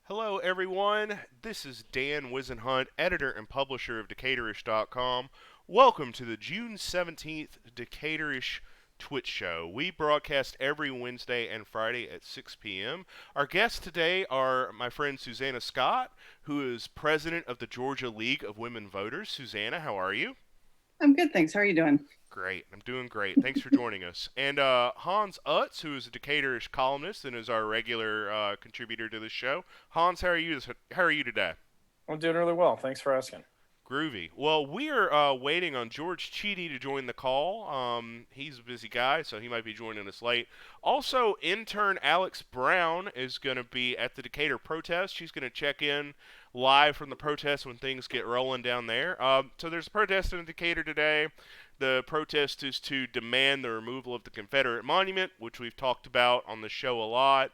Hello, everyone. This is Dan Wisenhunt, editor and publisher of Decatorish.com. Welcome to the June 17th Decatorish Twitch show. We broadcast every Wednesday and Friday at 6 p.m. Our guests today are my friend Susanna Scott, who is president of the Georgia League of Women Voters. Susanna, how are you? I'm good, thanks. How are you doing? Great. I'm doing great. Thanks for joining us. And Hans Utz, who is a Decatorish columnist and is our regular contributor to the show. Hans, how are you today? I'm doing really well. Thanks for asking. Groovy. Well, we are waiting on George Cheedy to join the call. He's a busy guy, so he might be joining us late. Also, intern Alex Brown is going to be at the Decatur protest. She's going to check in live from the protest when things get rolling down there. So there's a protest in Decatur today. The protest is to demand the removal of the Confederate monument, which we've talked about on the show a lot.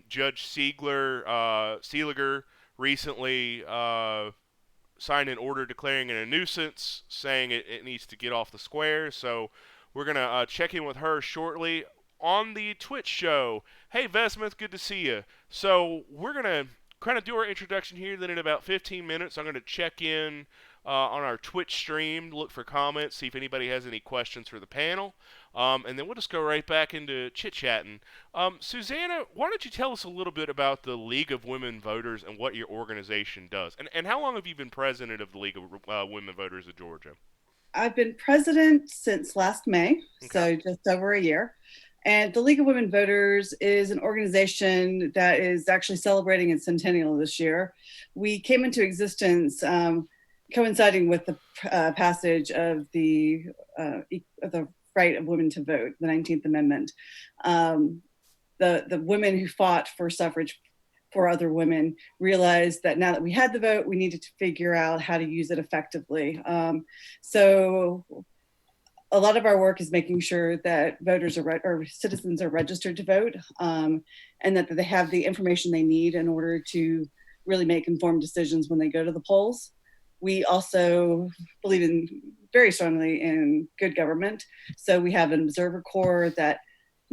Judge Seeliger recently signed an order declaring it a nuisance, saying it needs to get off the square. So we're going to check in with her shortly on the Twitch show. Hey, Vesmith, good to see you. So we're going to kind of do our introduction here. Then in about 15 minutes, I'm going to check in on our Twitch stream, look for comments, see if anybody has any questions for the panel. And then we'll just go right back into chit-chatting. Susanna, why don't you tell us a little bit about the League of Women Voters and what your organization does? And how long have you been president of the League of Women Voters of Georgia? I've been president since last May, Okay. so just over a year. And the League of Women Voters is an organization that is actually celebrating its centennial this year. We came into existence coinciding with the passage of the right of women to vote, the 19th Amendment. The women who fought for suffrage for other women realized that now that we had the vote, we needed to figure out how to use it effectively. So a lot of our work is making sure that voters or citizens are registered to vote, and that they have the information they need in order to really make informed decisions when they go to the polls. We also believe very strongly in good government. So we have an observer corps that,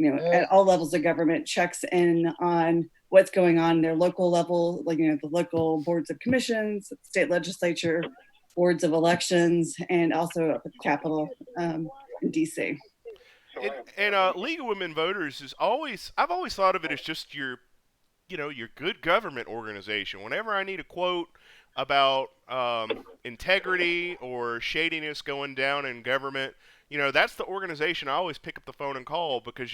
at all levels of government checks in on what's going on in their local level, like, the local boards of commissions, state legislature, boards of elections, and also up at the Capitol in DC. And League of Women Voters I've always thought of it as just your good government organization. Whenever I need a quote about integrity or shadiness going down in government, that's the organization I always pick up the phone and call because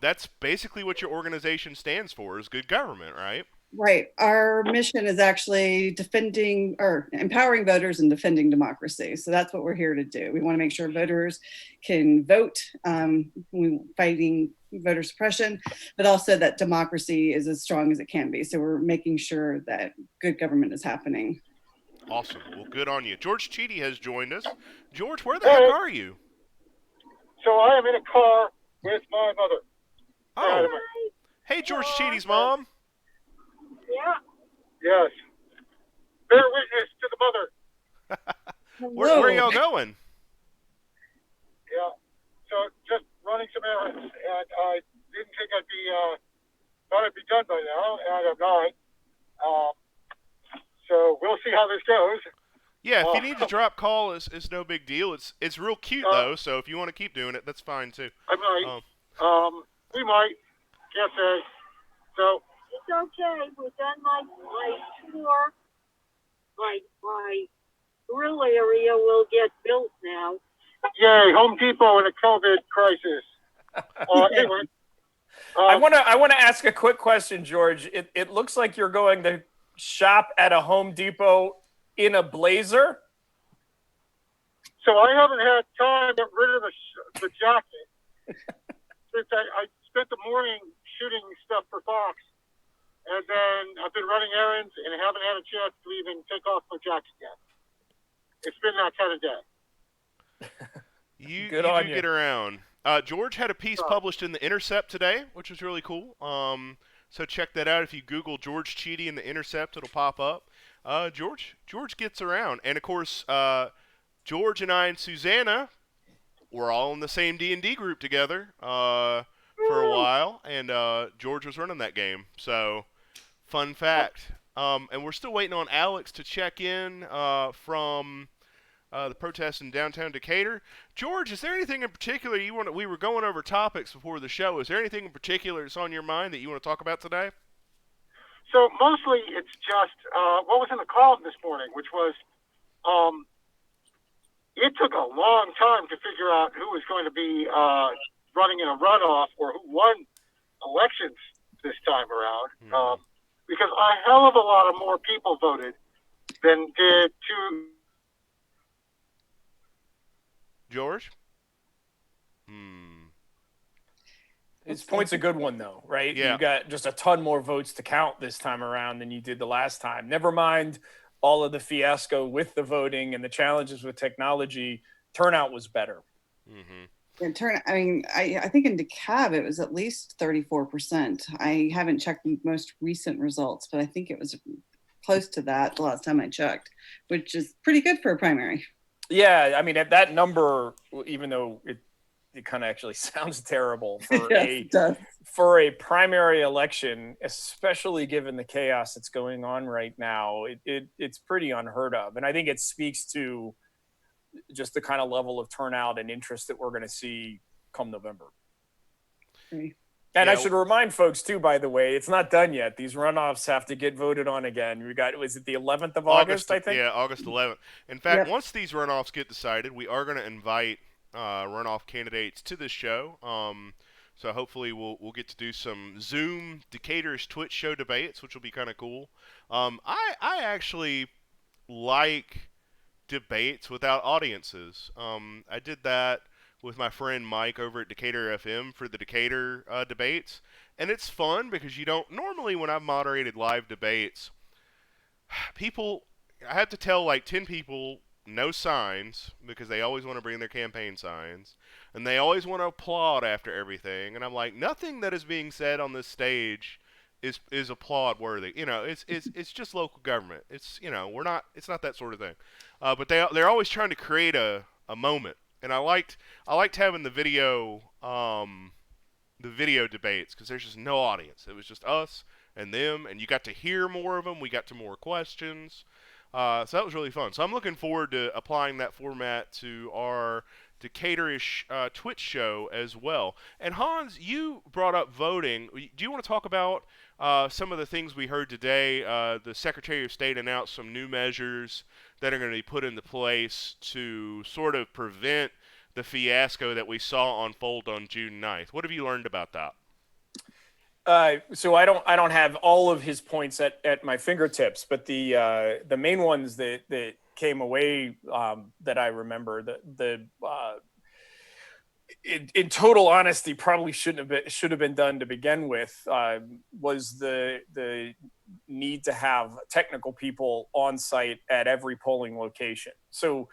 that's basically what your organization stands for is good government, right? Right. Our mission is actually defending or empowering voters and defending democracy. So that's what we're here to do. We want to make sure voters can vote, we fighting voter suppression, but also that democracy is as strong as it can be. So we're making sure that good government is happening. Awesome. Well, good on you. George Cheedy has joined us. George, where the heck Hey, are you? so I am in a car with my mother. Oh, hey, George Cheedy's mom. Yeah. Yes. Bear witness to the mother. Where y'all going? Yeah. So just running some errands, and I didn't think thought I'd be done by now, and I'm not. Um, so we'll see how this goes. Yeah, if you need to Uh, drop call, it's no big deal. It's real cute uh, though, so if you want to keep doing it, that's fine too. I might. Um, We might. Can't say. So It's okay. We've done my tour. My grill area will get built now. yay, Home Depot in a COVID crisis. Anyway. I want to ask a quick question, George. It looks like you're going to shop at a Home Depot in a blazer. So I haven't had time to get rid of the jacket since I spent the morning shooting stuff for Fox, and then I've been running errands and haven't had a chance to even take off my jacket yet. It's been that kind of day. you Good you on do you. get around. George had a piece published in the Intercept today, which was really cool. So check that out. If you Google George Cheedy in the Intercept, it'll pop up. George gets around, and of course, George and I and Susanna were all in the same D&D group together for a while, and George was running that game. So Fun fact. And we're still waiting on Alex to check in from the protests in downtown Decatur. George, is there anything in particular you want? We were going over topics before the show. Is there anything in particular that's on your mind that you want to talk about today? So mostly it's just what was in the column this morning, which was it took a long time to figure out who was going to be running in a runoff or who won elections this time around, because a hell of a lot of more people voted than did two. George? His point's a good one, though, right? Yeah. You got just a ton more votes to count this time around than you did the last time. Never mind all of the fiasco with the voting and the challenges with technology. Turnout was better. I think in DeKalb it was at least 34%. I haven't checked the most recent results, but I think it was close to that the last time I checked, which is pretty good for a primary. Yeah, I mean, at that number, even though it kind of actually sounds terrible for for a primary election, especially given the chaos that's going on right now, it's pretty unheard of. And I think it speaks to just the kind of level of turnout and interest that we're going to see come November. Okay. And I should remind folks too, by the way, it's not done yet. These runoffs have to get voted on again. Was it the 11th of August, I think? Yeah, August 11th. In fact, once these runoffs get decided, we are going to invite runoff candidates to this show. So hopefully we'll get to do some Zoom Decatur's Twitch show debates, which will be kind of cool. I actually like debates without audiences. I did that with my friend Mike over at Decatur FM for the Decatur debates. And it's fun because you don't, normally when I've moderated live debates, I have to tell like 10 people no signs because they always want to bring their campaign signs. And they always want to applaud after everything. And I'm like, nothing that is being said on this stage is applaud worthy. It's just local government. It's not that sort of thing. But they're always trying to create a moment. And I liked having the video debates because there's just no audience. It was just us and them, and you got to hear more of them. We got to more questions. So that was really fun. So I'm looking forward to applying that format to our Decatur-ish Twitch show as well. And Hans, you brought up voting. Do you want to talk about some of the things we heard today? The Secretary of State announced some new measures that are going to be put into place to sort of prevent the fiasco that we saw unfold on June 9th. What have you learned about that? So I don't have all of his points at my fingertips, but the main ones that came away that I remember, in total honesty, probably should have been done to begin with, was the need to have technical people on site at every polling location. So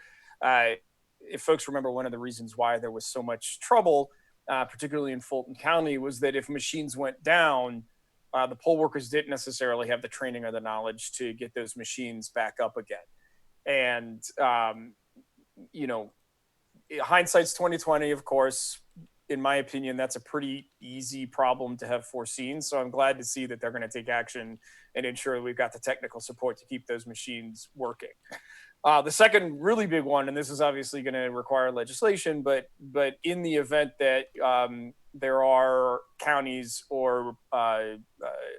if folks remember, one of the reasons why there was so much trouble, particularly in Fulton County, was that if machines went down, the poll workers didn't necessarily have the training or the knowledge to get those machines back up again. And, hindsight's 2020, of course. In my opinion, that's a pretty easy problem to have foreseen. So I'm glad to see that they're going to take action and ensure we've got the technical support to keep those machines working. The second really big one, and this is obviously going to require legislation, but in the event that there are counties or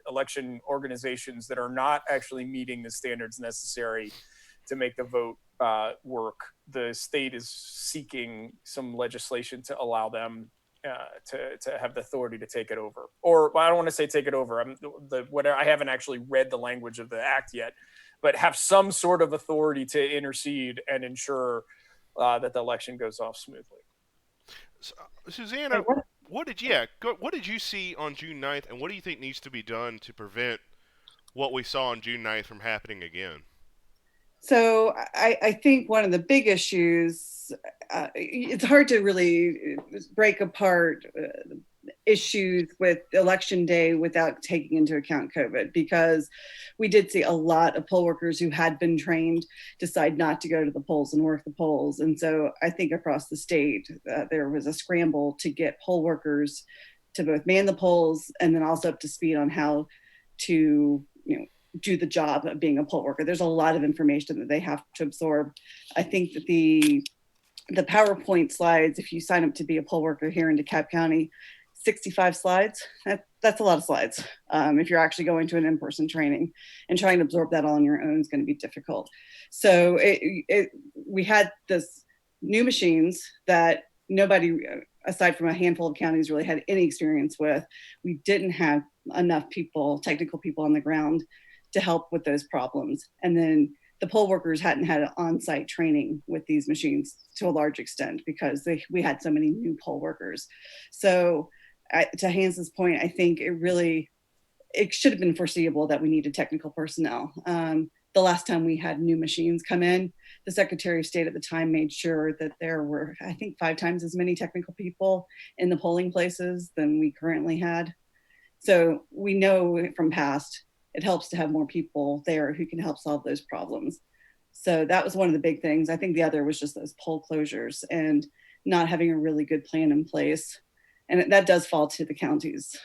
election organizations that are not actually meeting the standards necessary to make the vote work, the state is seeking some legislation to allow them to have the authority to take it over. Or I don't want to say take it over. I haven't actually read the language of the act yet, but have some sort of authority to intercede and ensure that the election goes off smoothly. Susanna, what did you see on June 9th, and what do you think needs to be done to prevent what we saw on June 9th from happening again? So I think one of the big issues, it's hard to really break apart issues with election day without taking into account COVID, because we did see a lot of poll workers who had been trained decide not to go to the polls and work the polls. And so I think across the state, there was a scramble to get poll workers to both man the polls and then also up to speed on how to do the job of being a poll worker. There's a lot of information that they have to absorb. I think that the PowerPoint slides, if you sign up to be a poll worker here in DeKalb County, 65 slides, that's a lot of slides. If you're actually going to an in-person training and trying to absorb that all on your own is going to be difficult. So we had this new machines that nobody, aside from a handful of counties, really had any experience with. We didn't have enough people, technical people on the ground to help with those problems. And then the poll workers hadn't had on-site training with these machines to a large extent because we had so many new poll workers. So to Hans's point, I think it should have been foreseeable that we needed technical personnel. The last time we had new machines come in, the Secretary of State at the time made sure that there were, I think, 5 times as many technical people in the polling places than we currently had. So we know from past, it helps to have more people there who can help solve those problems. So that was one of the big things. I think the other was just those poll closures and not having a really good plan in place. And that does fall to the counties.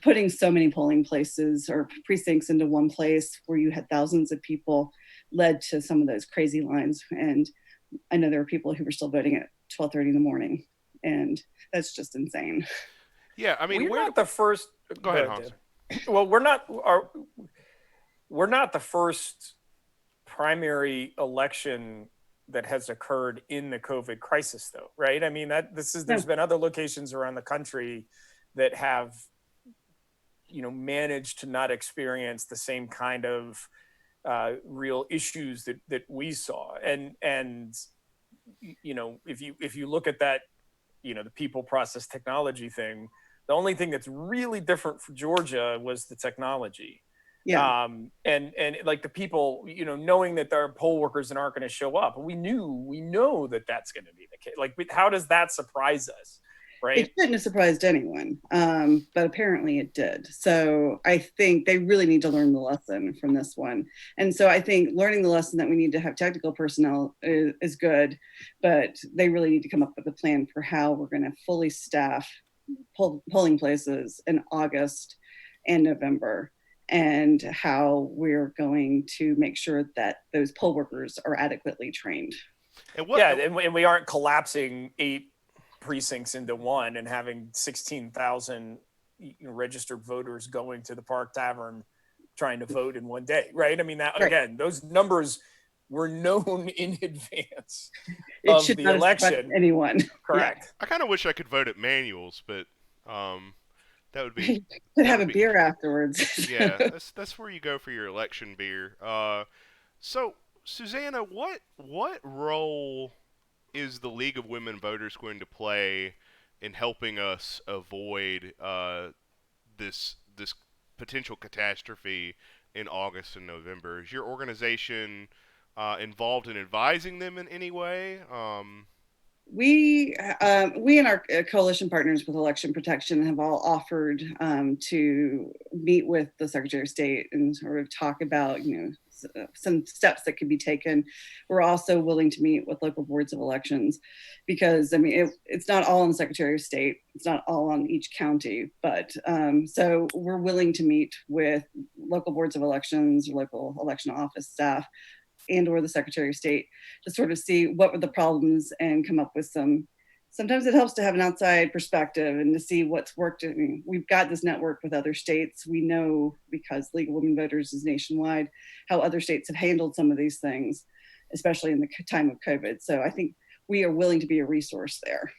Putting so many polling places or precincts into one place where you had thousands of people led to some of those crazy lines. And I know there were people who were still voting at 12:30 in the morning, and that's just insane. Yeah, I mean, we're not the first. Go ahead, Hans. Well, we're not the first primary election that has occurred in the COVID crisis, though, right? I mean, there's been other locations around the country that have, managed to not experience the same kind of real issues that we saw. And if you look at that, the people, process, technology thing, the only thing that's really different for Georgia was the technology. Yeah. And like the people, knowing that there are poll workers that aren't going to show up, we know that that's going to be the case. Like, how does that surprise us? Right. It shouldn't have surprised anyone, but apparently it did. So I think they really need to learn the lesson from this one. And so I think learning the lesson that we need to have technical personnel is good, but they really need to come up with a plan for how we're going to fully staff polling places in August and November, and how we're going to make sure that those poll workers are adequately trained. And we aren't collapsing 8 precincts into one and having 16,000 registered voters going to the Park Tavern trying to vote in one day, right? I mean, that right. Again, those numbers were known in advance of the election. Anyone, correct? Yeah. I kind of wish I could vote at Manuel's, but that would be. Could have a beer afterwards. Yeah, that's where you go for your election beer. So Susanna, what role is the League of Women Voters going to play in helping us avoid this potential catastrophe in August and November? Is your organization involved in advising them in any way? We and our coalition partners with Election Protection have all offered to meet with the Secretary of State and sort of talk about, some steps that could be taken. We're also willing to meet with local boards of elections because, I mean, it's not all on the Secretary of State. It's not all on each county, but so we're willing to meet with local boards of elections, local election office staff, and or the Secretary of State to sort of see what were the problems and come up with sometimes it helps to have an outside perspective and to see what's worked. I mean, we've got this network with other states. We know, because League of Women Voters is nationwide, how other states have handled some of these things, especially in the time of COVID. So I think we are willing to be a resource there.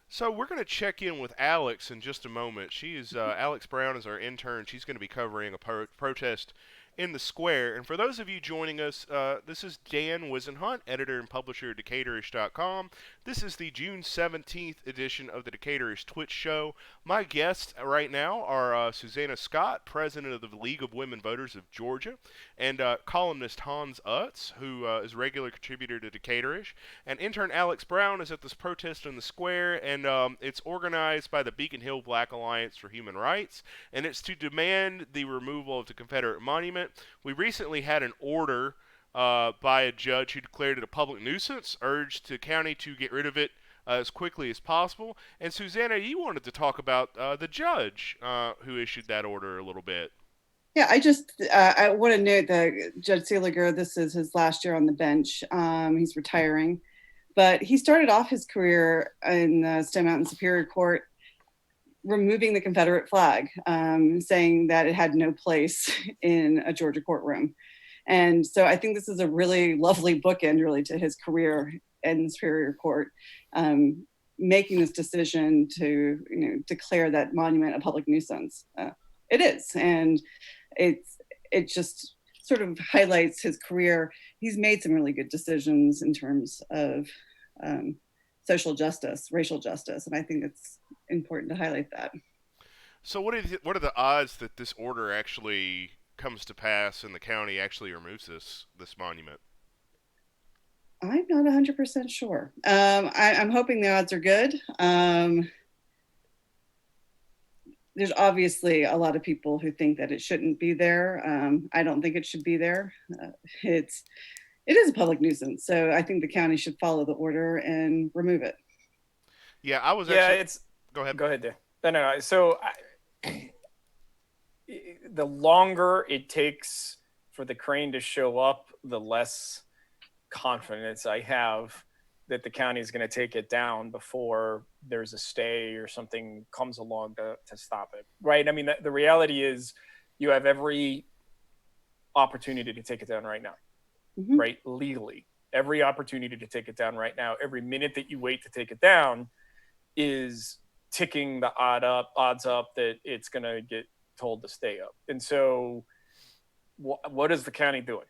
So we're going to check in with Alex in just a moment. Alex Brown is our intern. She's going to be covering a protest in the square. And for those of you joining us, this is Dan Wisenhunt, editor and publisher of Decatorish.com. This is the June 17th edition of the Decatorish Twitch show. My guests right now are Susanna Scott, president of the League of Women Voters of Georgia, and columnist Hans Utz, who is a regular contributor to Decatorish. And intern Alex Brown is at this protest in the square, and it's organized by the Beacon Hill Black Alliance for Human Rights, and it's to demand the removal of the Confederate monument. We recently had an order by a judge who declared it a public nuisance, urged the county to get rid of it as quickly as possible. And Susanna, you wanted to talk about the judge who issued that order a little bit. Yeah, I want to note that Judge Seeliger, this is his last year on the bench. He's retiring, but he started off his career in the Stone Mountain Superior Court removing the Confederate flag, saying that it had no place in a Georgia courtroom. And so I think this is a really lovely bookend, really, to his career in the Superior Court, making this decision to declare that monument a public nuisance. It is, and it just sort of highlights his career. He's made some really good decisions in terms of social justice, racial justice, and I think it's important to highlight that. So what are the odds that this order actually comes to pass and the county actually removes this monument? I'm not 100% sure. I'm hoping the odds are good. There's obviously a lot of people who think that it shouldn't be there. I don't think it should be there. It is a public nuisance, so I think the county should follow the order and remove it. Yeah, I was Go ahead. Go ahead, Dan. No. So the longer it takes for the crane to show up, the less confidence I have that the county is going to take it down before there's a stay or something comes along to stop it. Right. I mean, the reality is you have every opportunity to take it down right now, right? Legally, every opportunity to take it down right now. Every minute that you wait to take it down is ticking the odds up that it's going to get told to stay up. And so what is the county doing?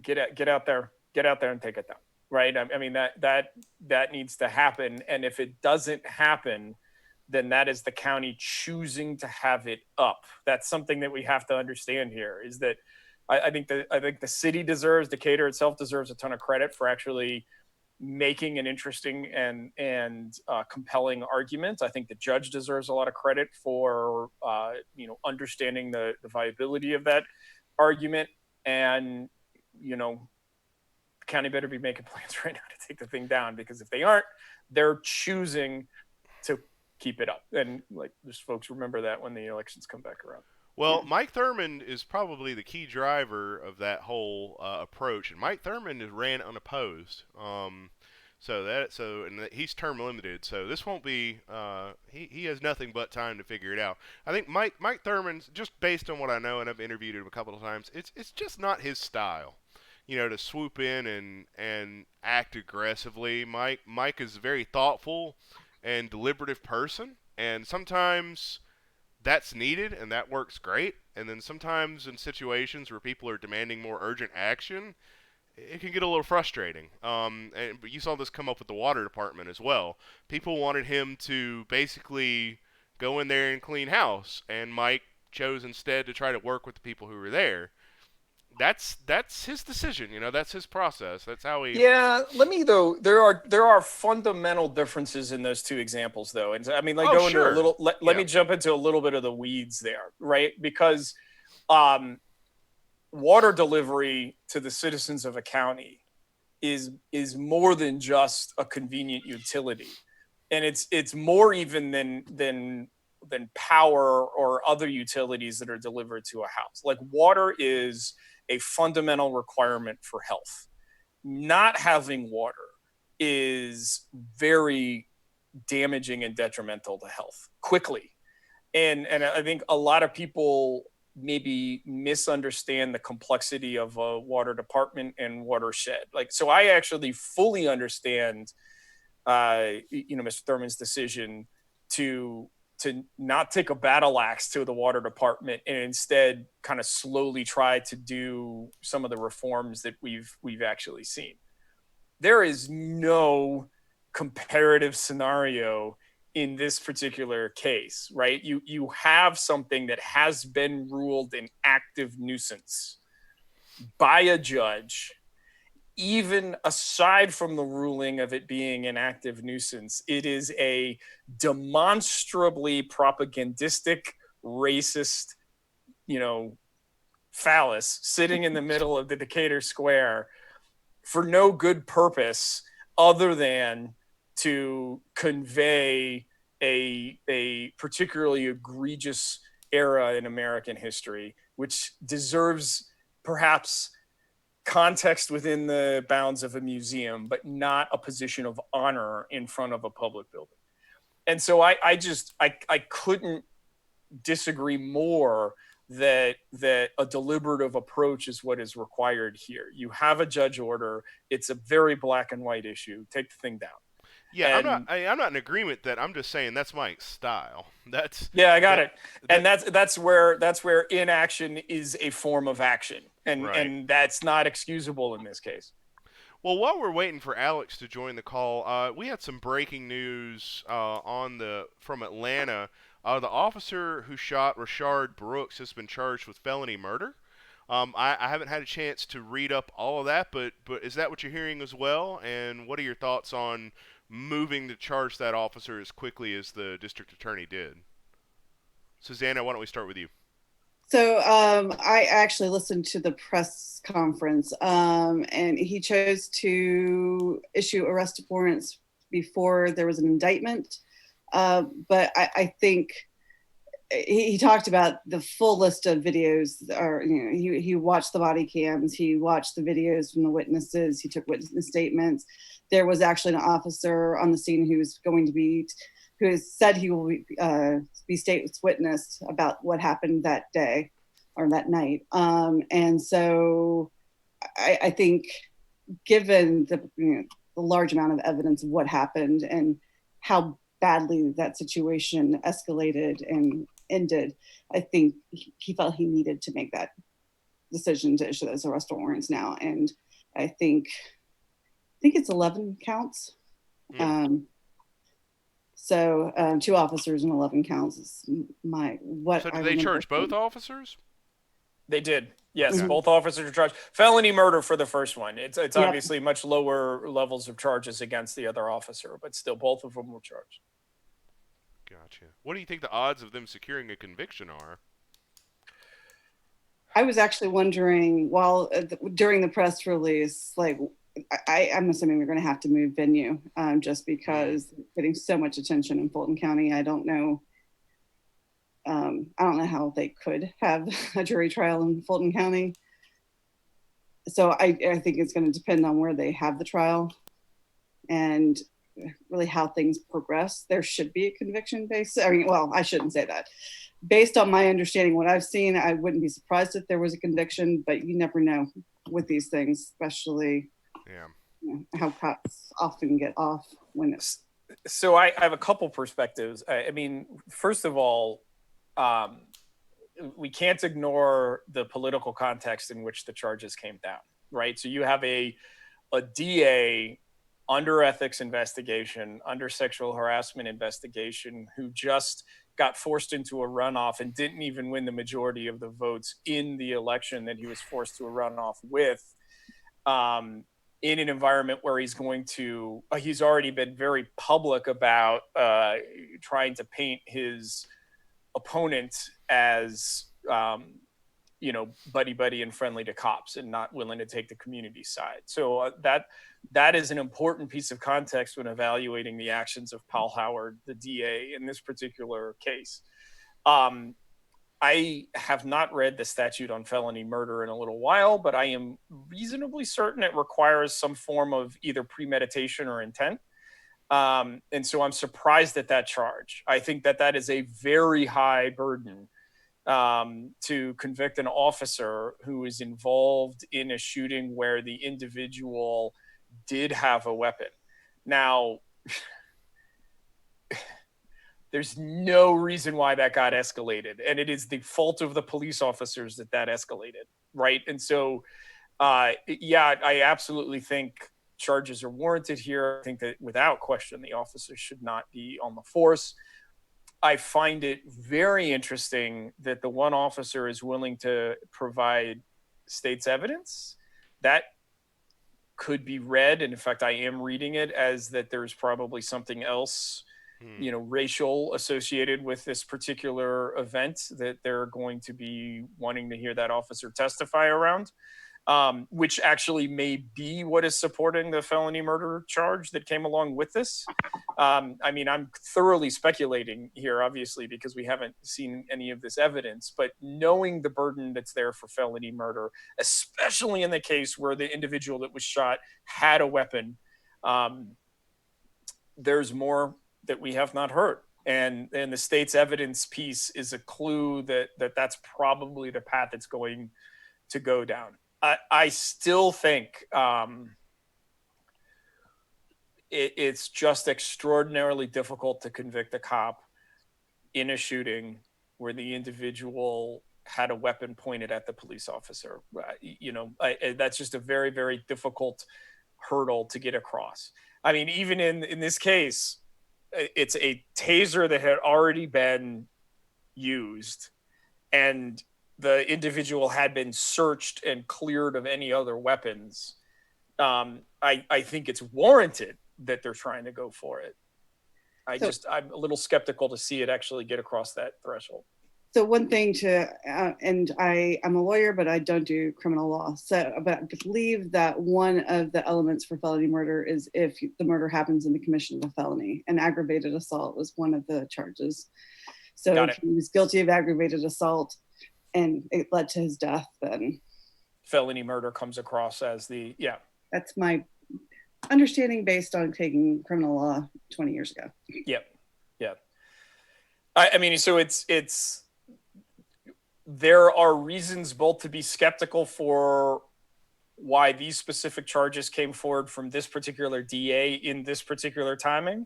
Get out there and take it down. Right. I mean, that needs to happen. And if it doesn't happen, then that is the county choosing to have it up. That's something that we have to understand here, is that I think the city deserves, Decatur itself deserves a ton of credit for actually making an interesting and compelling argument. I think the judge deserves a lot of credit for understanding the viability of that argument. And county better be making plans right now to take the thing down, because if they aren't, they're choosing to keep it up. And just folks remember that when the elections come back around. Well, Mike Thurmond is probably the key driver of that whole approach, and Mike Thurmond is ran unopposed. And he's term limited, so this won't be. He has nothing but time to figure it out. I think Mike Thurmond's, just based on what I know, and I've interviewed him a couple of times, it's just not his style. To swoop in and act aggressively. Mike is a very thoughtful and deliberative person, and sometimes that's needed, and that works great. And then sometimes in situations where people are demanding more urgent action, it can get a little frustrating. But you saw this come up with the water department as well. People wanted him to basically go in there and clean house, and Mike chose instead to try to work with the people who were there. That's his decision, that's his process. That's how he. Yeah, there are fundamental differences in those two examples, though. And I mean, sure. Into a little. Let me jump into a little bit of the weeds there, right? Because water delivery to the citizens of a county is more than just a convenient utility, and it's more even than power or other utilities that are delivered to a house. Like, water is a fundamental requirement for health. Not having water is very damaging and detrimental to health quickly. And I think a lot of people maybe misunderstand the complexity of a water department and watershed. So I actually fully understand, Mr. Thurmond's decision to not take a battle axe to the water department and instead kind of slowly try to do some of the reforms that we've actually seen. There is no comparative scenario in this particular case, right? You have something that has been ruled an active nuisance by a judge. Even aside from the ruling of it being an active nuisance, it is a demonstrably propagandistic, racist, phallus sitting in the middle of the Decatur Square for no good purpose other than to convey a particularly egregious era in American history which deserves perhaps context within the bounds of a museum, but not a position of honor in front of a public building. And so I couldn't disagree more that a deliberative approach is what is required here. You have a judge order. It's a very black and white issue. Take the thing down. Yeah, And I'm not in agreement that. I'm just saying that's my style. That's yeah, I got it. And that's where inaction is a form of action, and Right. and that's not excusable in this case. Well, while we're waiting for Alex to join the call, we had some breaking news from Atlanta. The officer who shot Rashard Brooks has been charged with felony murder. I haven't had a chance to read up all of that, but is that what you're hearing as well? And what are your thoughts on moving to charge that officer as quickly as the district attorney did? Susanna, why don't we start with you? So I actually listened to the press conference, and he chose to issue arrest warrants before there was an indictment. But I think he talked about the full list of videos. Or he watched the body cams, he watched the videos from the witnesses, he took witness statements. There was actually an officer on the scene who has said he will be state's witness about what happened that day or that night. And so I think given the large amount of evidence of what happened and how badly that situation escalated and ended, I think he felt he needed to make that decision to issue those arrest warrants now. And I think it's 11 counts. So 2 officers and 11 counts is what. So did they charge both officers? They did. Yes, Okay. both officers are charged. Felony murder for the first one. It's obviously much lower levels of charges against the other officer, but still both of them were charged. Gotcha. What do you think the odds of them securing a conviction are? I was actually wondering during the press release, like I'm assuming we're going to have to move venue just because it's getting so much attention in Fulton County. I don't know how they could have a jury trial in Fulton County. So I think it's going to depend on where they have the trial and really how things progress. There should be a conviction based. I shouldn't say that. Based on my understanding, what I've seen, I wouldn't be surprised if there was a conviction, but you never know with these things, especially how cops often get off when it's. So I have a couple perspectives. I mean, first of all, we can't ignore the political context in which the charges came down, right? So you have a DA under ethics investigation, under sexual harassment investigation, who just got forced into a runoff and didn't even win the majority of the votes in the election that he was forced to a runoff with, in an environment where he's already been very public about trying to paint his opponent as buddy and friendly to cops and not willing to take the community side. So that is an important piece of context when evaluating the actions of Paul Howard, the DA, in this particular case. I have not read the statute on felony murder in a little while, but I am reasonably certain it requires some form of either premeditation or intent. And so I'm surprised at that charge. I think that is a very high burden to convict an officer who is involved in a shooting where the individual did have a weapon. Now, there's no reason why that got escalated, and it is the fault of the police officers that escalated, right? And so, I absolutely think charges are warranted here. I think that without question, the officers should not be on the force. I find it very interesting that the one officer is willing to provide state's evidence. That could be read, and in fact, I am reading it as that there's probably something else, racial associated with this particular event that they're going to be wanting to hear that officer testify around. which actually may be what is supporting the felony murder charge that came along with this. I mean, I'm thoroughly speculating here, obviously, because we haven't seen any of this evidence, but knowing the burden that's there for felony murder, especially in the case where the individual that was shot had a weapon, there's more that we have not heard. And the state's evidence piece is a clue that that's probably the path it's going to go down. I still think it's just extraordinarily difficult to convict a cop in a shooting where the individual had a weapon pointed at the police officer. That's just a very, very difficult hurdle to get across. I mean, even in this case, it's a taser that had already been used, and the individual had been searched and cleared of any other weapons. I think it's warranted that they're trying to go for it. I'm a little skeptical to see it actually get across that threshold. So one thing and I'm a lawyer, but I don't do criminal law. But I believe that one of the elements for felony murder is if the murder happens in the commission of a felony, and aggravated assault was one of the charges. So if he was guilty of aggravated assault and it led to his death, then felony murder comes across as That's my understanding based on taking criminal law 20 years ago. Yep. I mean, so it's there are reasons both to be skeptical for why these specific charges came forward from this particular DA in this particular timing.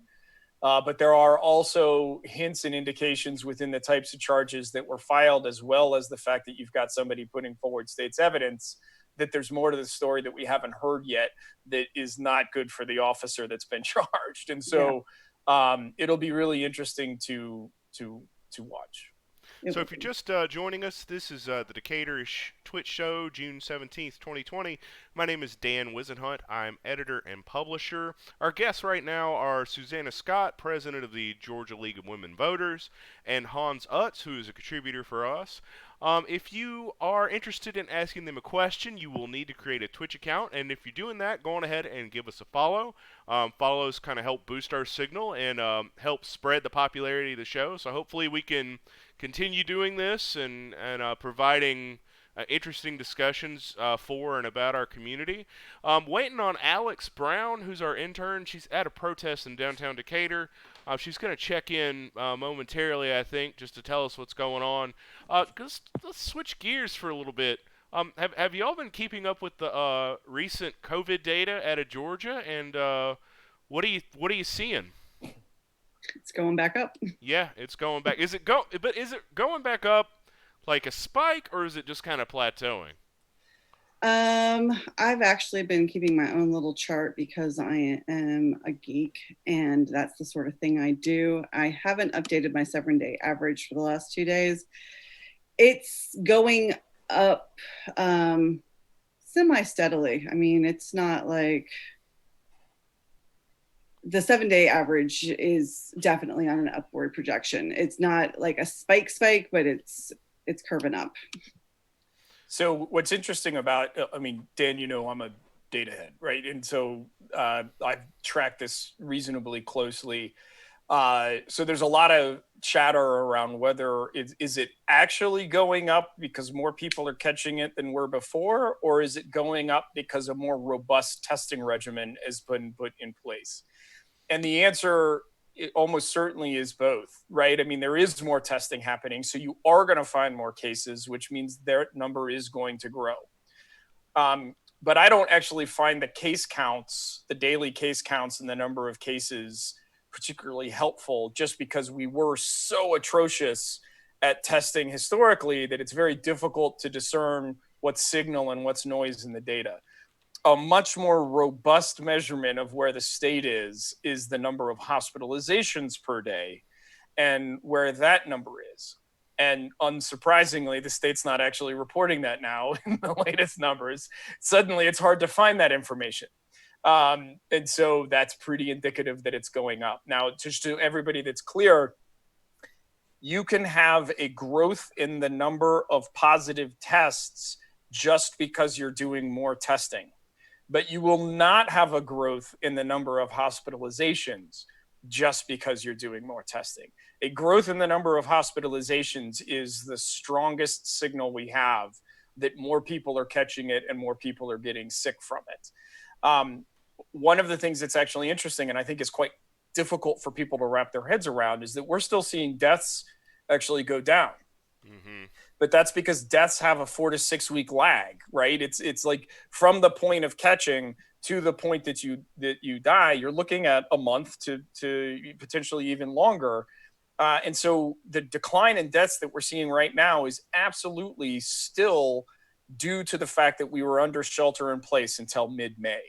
But there are also hints and indications within the types of charges that were filed, as well as the fact that you've got somebody putting forward state's evidence, that there's more to the story that we haven't heard yet that is not good for the officer that's been charged. And so it'll be really interesting to watch. So if you're just joining us, this is the Decatur-ish Twitch show, June 17th, 2020. My name is Dan Wisenhunt. I'm editor and publisher. Our guests right now are Susanna Scott, president of the Georgia League of Women Voters, and Hans Utz, who is a contributor for us. If you are interested in asking them a question, you will need to create a Twitch account, and if you're doing that, go on ahead and give us a follow. Follows kind of help boost our signal and help spread the popularity of the show, so hopefully we can continue doing this and providing interesting discussions for and about our community. Waiting on Alex Brown, who's our intern. She's at a protest in downtown Decatur. She's going to check in momentarily, I think, just to tell us what's going on. Let's switch gears for a little bit. Have you all been keeping up with the recent COVID data out of Georgia? And what are you seeing? It's going back up. Yeah, it's going back. Is it going back up like a spike, or is it just kind of plateauing? I've actually been keeping my own little chart because I am a geek and that's the sort of thing I do. I haven't updated my 7-day average for the last 2 days. It's going up semi-steadily. I mean, it's not like the 7-day average is definitely on an upward projection. It's not like a spike, but it's curving up. So what's interesting about, I mean, Dan, I'm a data head, right? And so I've tracked this reasonably closely. So there's a lot of chatter around whether is it actually going up because more people are catching it than were before, or is it going up because a more robust testing regimen has been put in place? And the answer almost certainly is both, right? I mean, there is more testing happening, so you are going to find more cases, which means their number is going to grow. But I don't actually find the case counts, the daily case counts and the number of cases particularly helpful, just because we were so atrocious at testing historically that it's very difficult to discern what's signal and what's noise in the data. A much more robust measurement of where the state is the number of hospitalizations per day and where that number is. And unsurprisingly, the state's not actually reporting that now in the latest numbers. Suddenly, it's hard to find that information. And so that's pretty indicative that it's going up. Now, just to everybody that's clear, you can have a growth in the number of positive tests just because you're doing more testing. But you will not have a growth in the number of hospitalizations just because you're doing more testing. A growth in the number of hospitalizations is the strongest signal we have that more people are catching it and more people are getting sick from it. One of the things that's actually interesting, and I think is quite difficult for people to wrap their heads around, is that we're still seeing deaths actually go down. Mm-hmm. But that's because deaths have a 4 to 6 week lag, right? It's like from the point of catching to the point that you die, you're looking at a month to potentially even longer. And so the decline in deaths that we're seeing right now is absolutely still due to the fact that we were under shelter in place until mid-May,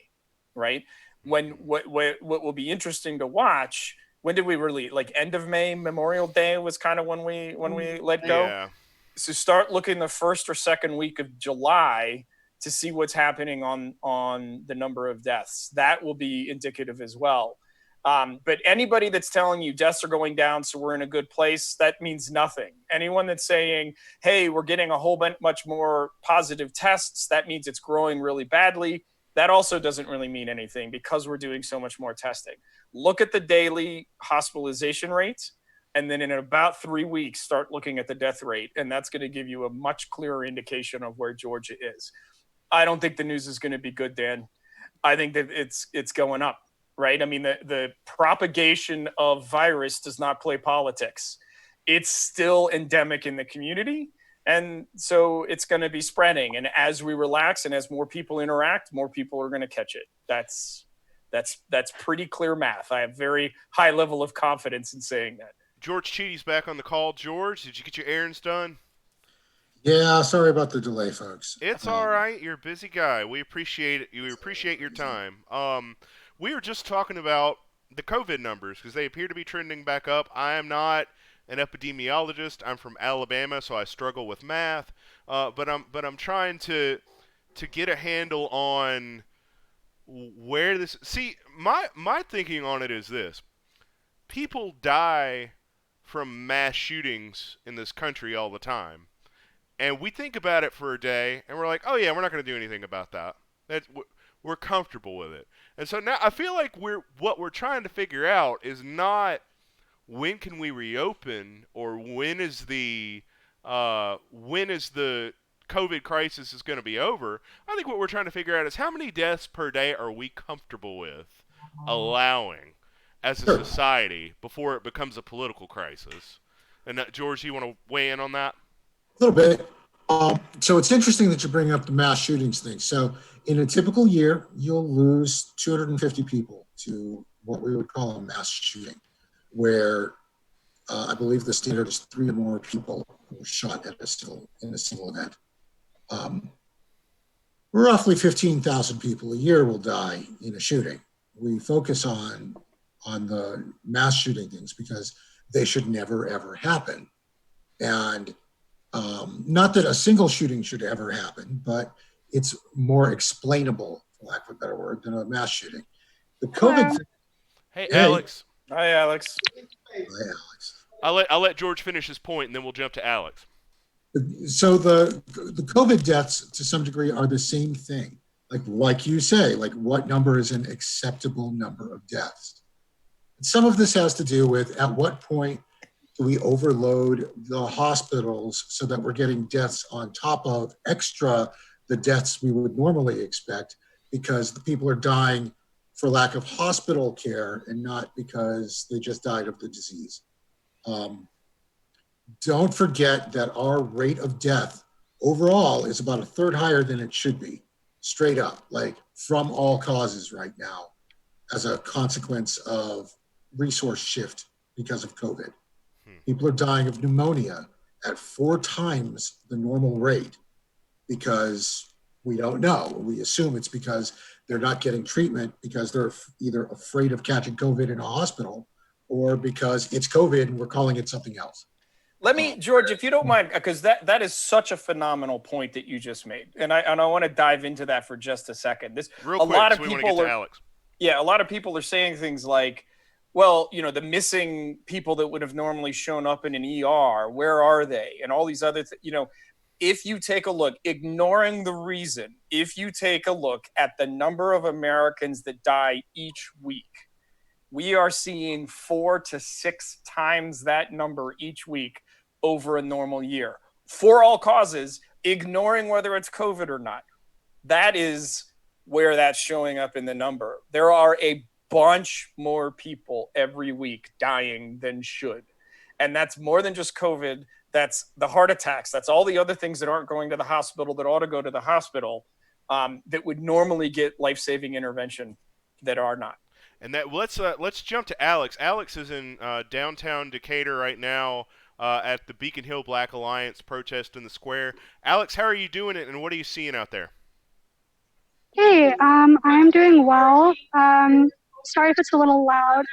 right? When what will be interesting to watch, when did we really, like end of May, Memorial Day was kind of when we let go. Yeah. So start looking the first or second week of July to see what's happening on the number of deaths. That will be indicative as well. But anybody that's telling you deaths are going down, so we're in a good place, that means nothing. Anyone that's saying, hey, we're getting a whole much more positive tests, that means it's growing really badly. That also doesn't really mean anything because we're doing so much more testing. Look at the daily hospitalization rates, and then in about 3 weeks, start looking at the death rate. And that's going to give you a much clearer indication of where Georgia is. I don't think the news is going to be good, Dan. I think that it's going up, right? I mean, the propagation of virus does not play politics. It's still endemic in the community. And so it's going to be spreading. And as we relax and as more people interact, more people are going to catch it. That's pretty clear math. I have very high level of confidence in saying that. George Cheaty's back on the call. George, did you get your errands done? Yeah, sorry about the delay, folks. It's all right. You're a busy guy. We appreciate it. We appreciate your time. We were just talking about the COVID numbers because they appear to be trending back up. I am not an epidemiologist. I'm from Alabama, so I struggle with math. But I'm trying to get a handle on where this. See, my thinking on it is this: people die from mass shootings in this country all the time. And we think about it for a day, and we're like, oh, yeah, we're not going to do anything about that. We're comfortable with it. And so now I feel like what we're trying to figure out is not when can we reopen or when is the COVID crisis is going to be over. I think what we're trying to figure out is how many deaths per day are we comfortable with allowing as a society before it becomes a political crisis. And George, you want to weigh in on that? A little bit. So it's interesting that you bring up the mass shootings thing. So in a typical year, you'll lose 250 people to what we would call a mass shooting, where I believe the standard is 3 or more people who were shot in a single event. Roughly 15,000 people a year will die in a shooting. We focus on the mass shooting things because they should never, ever happen. And not that a single shooting should ever happen, but it's more explainable, for lack of a better word, than a mass shooting. The COVID. Hey, Alex. Hi, Alex. Hi, Alex. I'll let George finish his point, and then we'll jump to Alex. So the COVID deaths, to some degree, are the same thing. Like you say, like what number is an acceptable number of deaths? Some of this has to do with at what point do we overload the hospitals so that we're getting deaths on top of extra the deaths we would normally expect because the people are dying for lack of hospital care and not because they just died of the disease. Don't forget that our rate of death overall is about a third higher than it should be, straight up, like from all causes right now as a consequence of resource shift because of COVID. People are dying of pneumonia at 4 times the normal rate because we don't know. We assume it's because they're not getting treatment because they're either afraid of catching COVID in a hospital or because it's COVID and we're calling it something else. Let me, George, if you don't mind, because that is such a phenomenal point that you just made, and I want to dive into that for just a second. Real quick, lot of so we people want to get to are, Alex. Yeah, a lot of people are saying things like, well, you know, the missing people that would have normally shown up in an ER, where are they? And all these other, if you take a look, ignoring the reason, if you take a look at the number of Americans that die each week, we are seeing 4 to 6 times that number each week over a normal year for all causes, ignoring whether it's COVID or not. That is where that's showing up in the number. There are a bunch more people every week dying than should. And that's more than just COVID. That's the heart attacks. That's all the other things that aren't going to the hospital that ought to go to the hospital, that would normally get life-saving intervention that are not. And that let's jump to Alex. Alex is in downtown Decatur right now at the Beacon Hill Black Alliance protest in the square. Alex, how are you doing it, and what are you seeing out there? Hey, I'm doing well. Sorry if it's a little loud.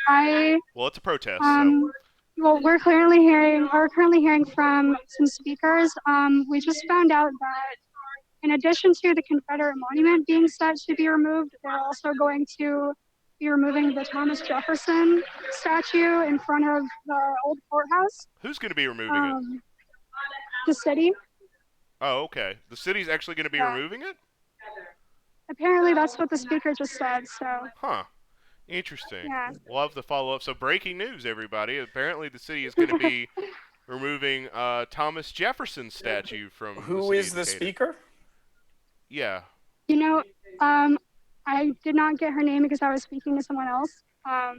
Well, it's a protest, so. Well, we're currently hearing from some speakers. We just found out that in addition to the Confederate monument being set to be removed, they're also going to be removing the Thomas Jefferson statue in front of the old courthouse. Who's going to be removing it? The city. Oh, okay. The city's actually going to be removing it? Apparently, that's what the speaker just said. So. Huh. Interesting. Yeah. We'll have to follow up. So breaking news, everybody. Apparently the city is going to be removing Thomas Jefferson statue from Who is the speaker? Yeah. You know, I did not get her name because I was speaking to someone else. I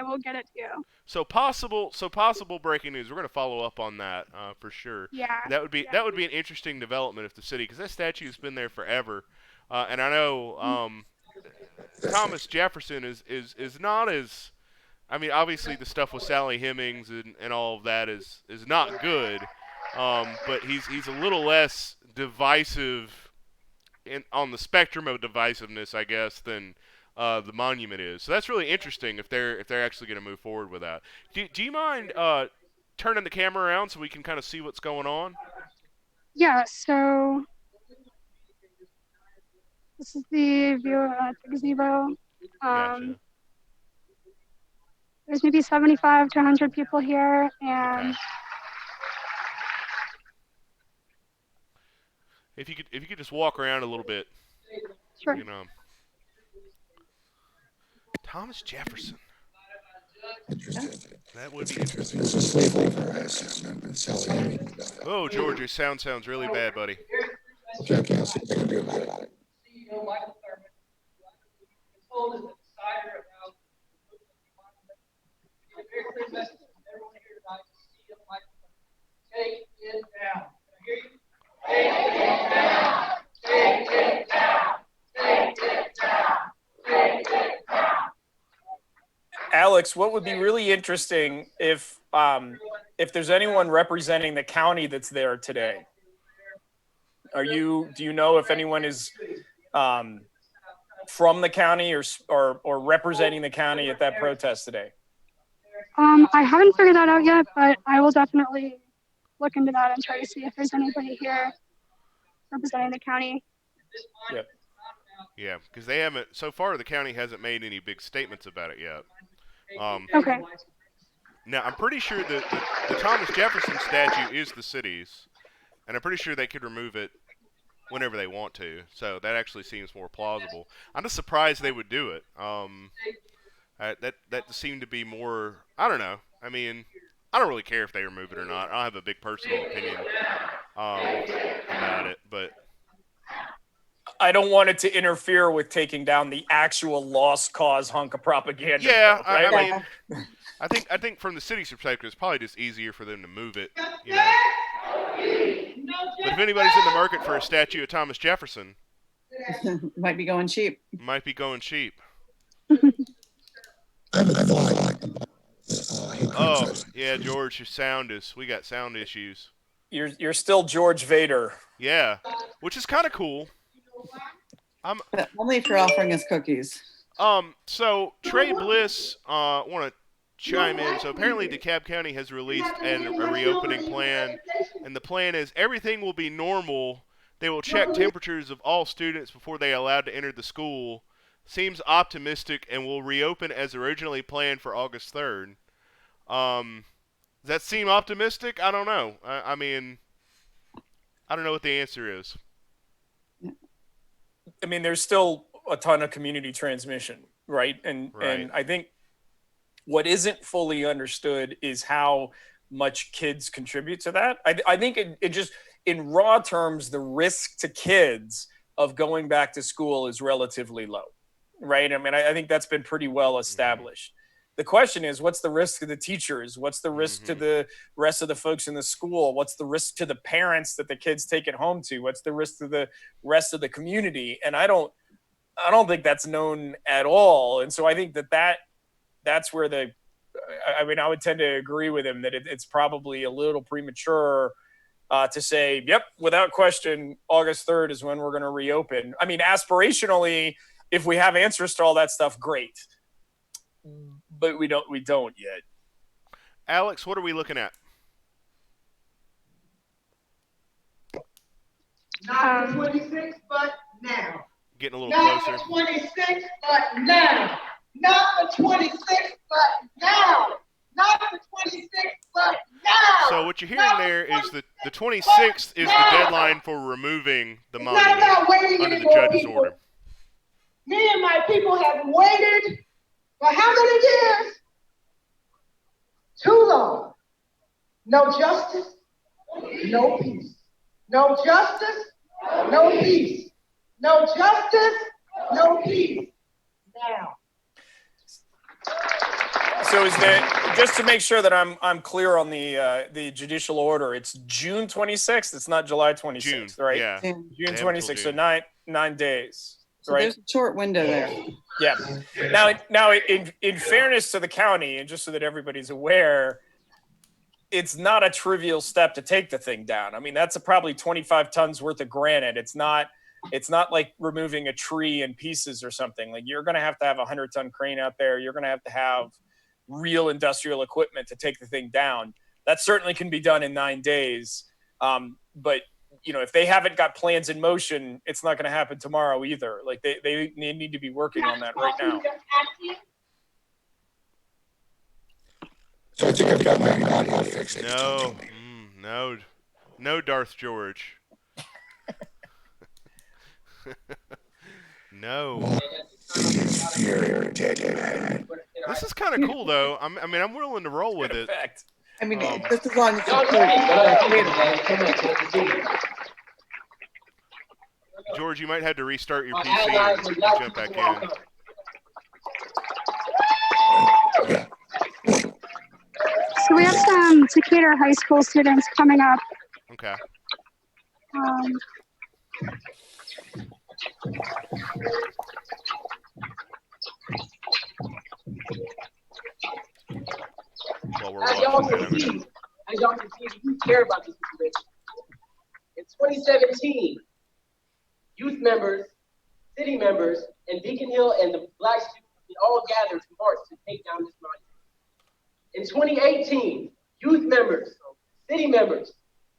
will get it to you. So possible breaking news. We're going to follow up on that for sure. Yeah. That would be an interesting development if the city, because that statue's been there forever, and I know Thomas Jefferson is not as, I mean, obviously the stuff with Sally Hemings and all of that is not good, but he's a little less divisive on the spectrum of divisiveness, I guess, than the monument is. So that's really interesting if they're actually going to move forward with that. Do you mind turning the camera around so we can kind of see what's going on? Yeah. So. This is the view at the gazebo. Gotcha. There's maybe 75 to 100 people here, and okay. If you could just walk around a little bit. Sure. You know. Thomas Jefferson. Interesting. That would be interesting. This is slave labor assessment and Sally Hemings. Oh, George, your sound sounds really bad, buddy. Okay, I can't see what they can do about it. CEO Michael Thurman, told as a decider about a very clear message from everyone here tonight. CEO Michael Thurman, take it down. Can I hear you? Take it down. Take it down. Take it down. Take it down. Alex, what would be really interesting if there's anyone representing the county that's there today? Do you know if anyone is from the county or representing the county at that protest today? I haven't figured that out yet, but I will definitely look into that and try to see if there's anybody here representing the county. Yep. Yeah, because they haven't, so far the county hasn't made any big statements about it yet. Okay. Now, I'm pretty sure that the Thomas Jefferson statue is the city's, and I'm pretty sure they could remove it whenever they want to. So that actually seems more plausible. I'm just surprised they would do it. That seemed to be more, I don't know. I mean, I don't really care if they remove it or not. I don't have a big personal opinion about it, but I don't want it to interfere with taking down the actual lost cause hunk of propaganda. yeah, though, right? I mean, I think from the city's perspective, it's probably just easier for them to move it, you know. But if anybody's in the market for a statue of Thomas Jefferson, Might be going cheap. might be going cheap. I have a thought. Oh, yeah, George, we got sound issues. You're still George Vader. Yeah, which is kind of cool. But only if you're offering us cookies. So Trey Bliss, want to chime in. So apparently DeKalb County has released a reopening plan, and the plan is everything will be normal. They will check temperatures of all students before they are allowed to enter the school. Seems optimistic and will reopen as originally planned for August 3rd. Does that seem optimistic? I don't know. I mean, I don't know what the answer is. I mean, there's still a ton of community transmission, right? And I think what isn't fully understood is how much kids contribute to that. I think it just, in raw terms, the risk to kids of going back to school is relatively low, right? I mean, I think that's been pretty well established. The question is, what's the risk to the teachers? What's the risk to the rest of the folks in the school? What's the risk to the parents that the kids take it home to? What's the risk to the rest of the community? And I don't think that's known at all. And so I think that's where I would tend to agree with him that it's probably a little premature to say, yep, without question, August 3rd is when we're going to reopen. I mean, aspirationally, if we have answers to all that stuff, great. But we don't yet. Alex, what are we looking at? Not the 26th, but now. Getting a little Not closer. the 26th, but now. Not the 26th, but now. Not the 26th, but now. So what you're hearing there is that the 26th is the deadline for removing the monument under the judge's order. Me and my people have waited for how many years? Too long. No justice, no peace. No justice, no peace. No justice, no peace. Now. So is that, just to make sure that I'm clear on the judicial order, it's June 26th. It's not July 26th, right? Yeah. June 26th. So nine days. So right? there's a short window there. Yeah. Now, in fairness to the county, and just so that everybody's aware, it's not a trivial step to take the thing down. I mean, that's probably 25 tons worth of granite. It's not like removing a tree in pieces or something. Like, you're going to have a 100-ton crane out there. You're going to have real industrial equipment to take the thing down. That certainly can be done in 9 days. But if they haven't got plans in motion, it's not going to happen tomorrow either. Like, they need to be working on that right now. So I think I've got my audio fixed. No, Darth George. No. This is kind of cool, though. I'm willing to roll with it. I mean, just as long as George, you might have to restart your PC and jump back in. So we have some Decatur High School students coming up. Okay. Well, we're as y'all can see, you care about this situation. In 2017, youth members, city members, and Beacon Hill and the Black students, we all gathered to march to take down this monument. In 2018, youth members, city members,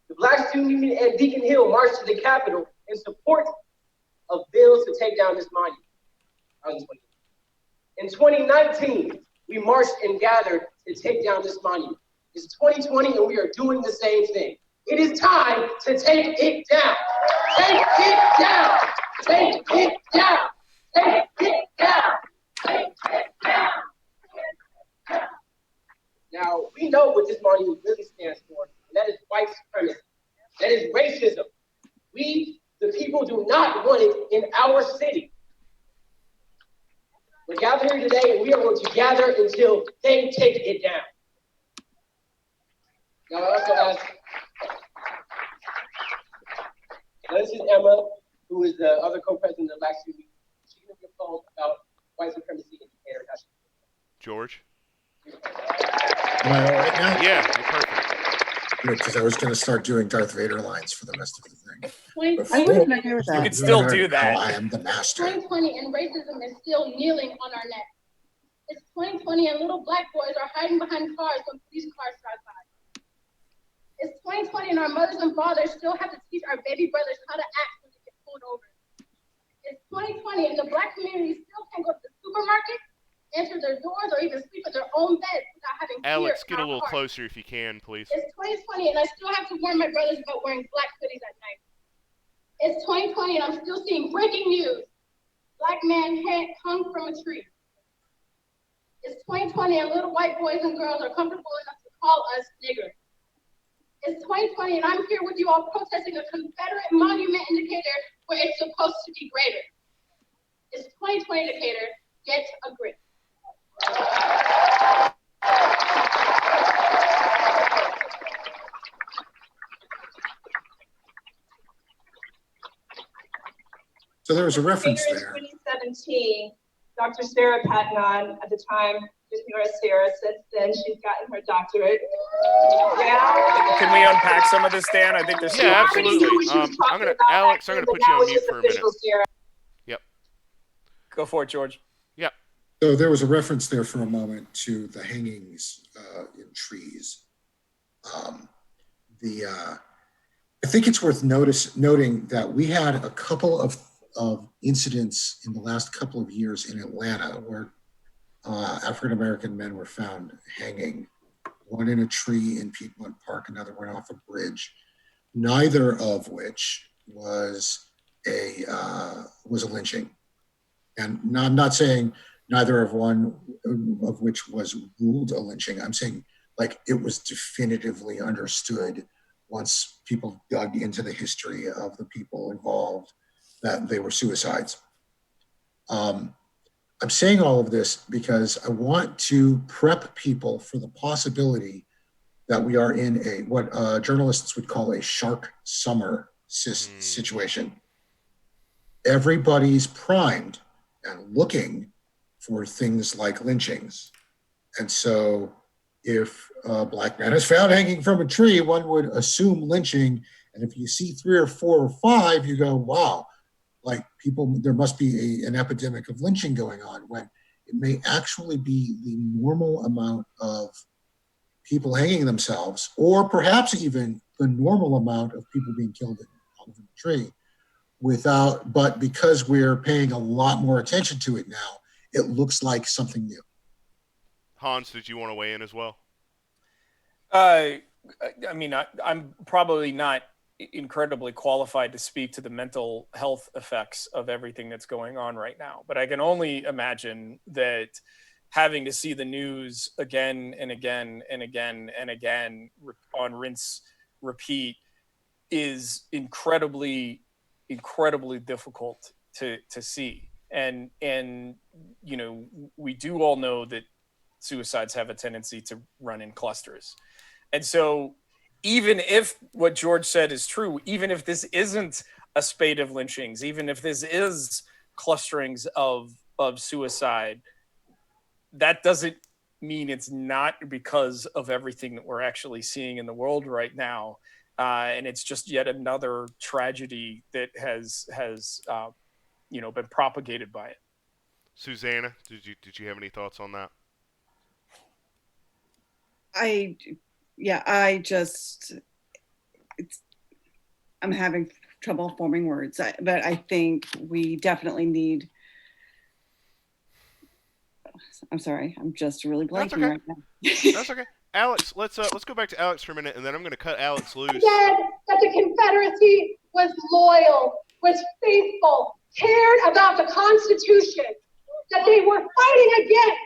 the Black Student Union and Beacon Hill marched to the Capitol in support of bills to take down this monument. In 2019, we marched and gathered to take down this monument. It's 2020 and we are doing the same thing. It is time to take it down. Take it down. Take it down. Take it down. Take it down. Now, we know what this monument really stands for, and that is white supremacy. That is racism. We, the people, do not want it in our city. We're gathered here today, and we are going to gather until they take it down. Now, I also ask, this is Emma, who is the other co-president of the Black Student Union. She's going to give a poll about white supremacy in Decatur. George? Am I all right now? Yeah, you're perfect. Because I was going to start doing Darth Vader lines for the rest of the thing. I wouldn't agree with You that. can still do that. I am the master. 2020 and racism is still kneeling on our neck. It's 2020 and little black boys are hiding behind cars when police cars drive by. It's 2020 and our mothers and fathers still have to teach our baby brothers how to act when they get pulled over. It's 2020 and the Black community still can't go to the supermarket, enter their doors or even sleep in their own beds without having fear Alex, in get a our little hearts. closer if you can, please. It's 2020 and I still have to warn my brothers about wearing black hoodies at night. It's 2020 and I'm still seeing breaking news. Black man hung from a tree. It's 2020 and little white boys and girls are comfortable enough to call us niggers. It's 2020 and I'm here with you all protesting a Confederate monument in Decatur where it's supposed to be greater. It's 2020 Decatur, get a grip. So there was a reference In there. 2017, Dr. Sarah Patton, at the time, just knew her as Sarah. Since then, she's gotten her doctorate. Yeah. Can we unpack some of this, Dan? I think there's Yeah, still absolutely. Alex, I'm gonna put you on mute for a minute. Yep. Go for it, George. Yep. So there was a reference there for a moment to the hangings in trees. I think it's worth noting that we had a couple of incidents in the last couple of years in Atlanta where African-American men were found hanging, one in a tree in Piedmont Park, another one off a bridge, neither of which was a lynching. And I'm not saying neither of which was ruled a lynching. I'm saying like it was definitively understood once people dug into the history of the people involved that they were suicides. I'm saying all of this because I want to prep people for the possibility that we are in what journalists would call a shark summer situation. Everybody's primed and looking for things like lynchings. And so if a Black man is found hanging from a tree, one would assume lynching. And if you see 3 or 4 or 5, you go, wow, like there must be an epidemic of lynching going on, when it may actually be the normal amount of people hanging themselves, or perhaps even the normal amount of people being killed in a tree but because we're paying a lot more attention to it now, it looks like something new. Hans, did you want to weigh in as well? I mean, I'm probably not incredibly qualified to speak to the mental health effects of everything that's going on right now, but I can only imagine that having to see the news again and again and again and again on rinse repeat is incredibly difficult to see. And you know, we do all know that suicides have a tendency to run in clusters. And so even if what George said is true, even if this isn't a spate of lynchings, even if this is clusterings of suicide, that doesn't mean it's not because of everything that we're actually seeing in the world right now. And it's just yet another tragedy that has been propagated by it. Susanna, did you have any thoughts on that? I'm having trouble forming words, but I think we definitely need. I'm sorry, I'm just really blanking right now. That's okay. Alex, let's go back to Alex for a minute, and then I'm going to cut Alex loose. Said that the Confederacy was loyal, was faithful, cared about the Constitution that they were fighting against.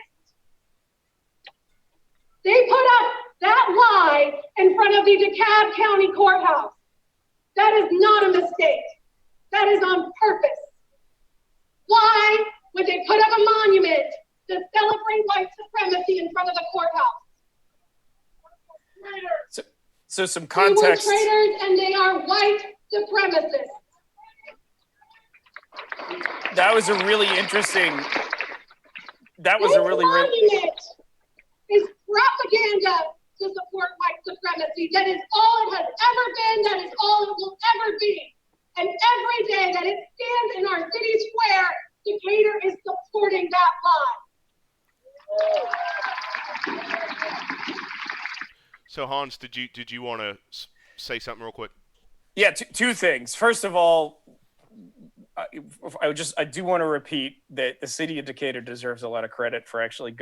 They put up that lie in front of the DeKalb County Courthouse. That is not a mistake. That is on purpose. Why would they put up a monument to celebrate white supremacy in front of the courthouse? So some context. They were traitors and they are white supremacists. That was a really interesting. Monument is propaganda to support white supremacy. That is all it has ever been. That is all it will ever be. And every day that it stands in our city square, Decatur is supporting that lie. So Hans, did you want to say something real quick? Yeah, two things. First of all, I do want to repeat that the city of Decatur deserves a lot of credit for actually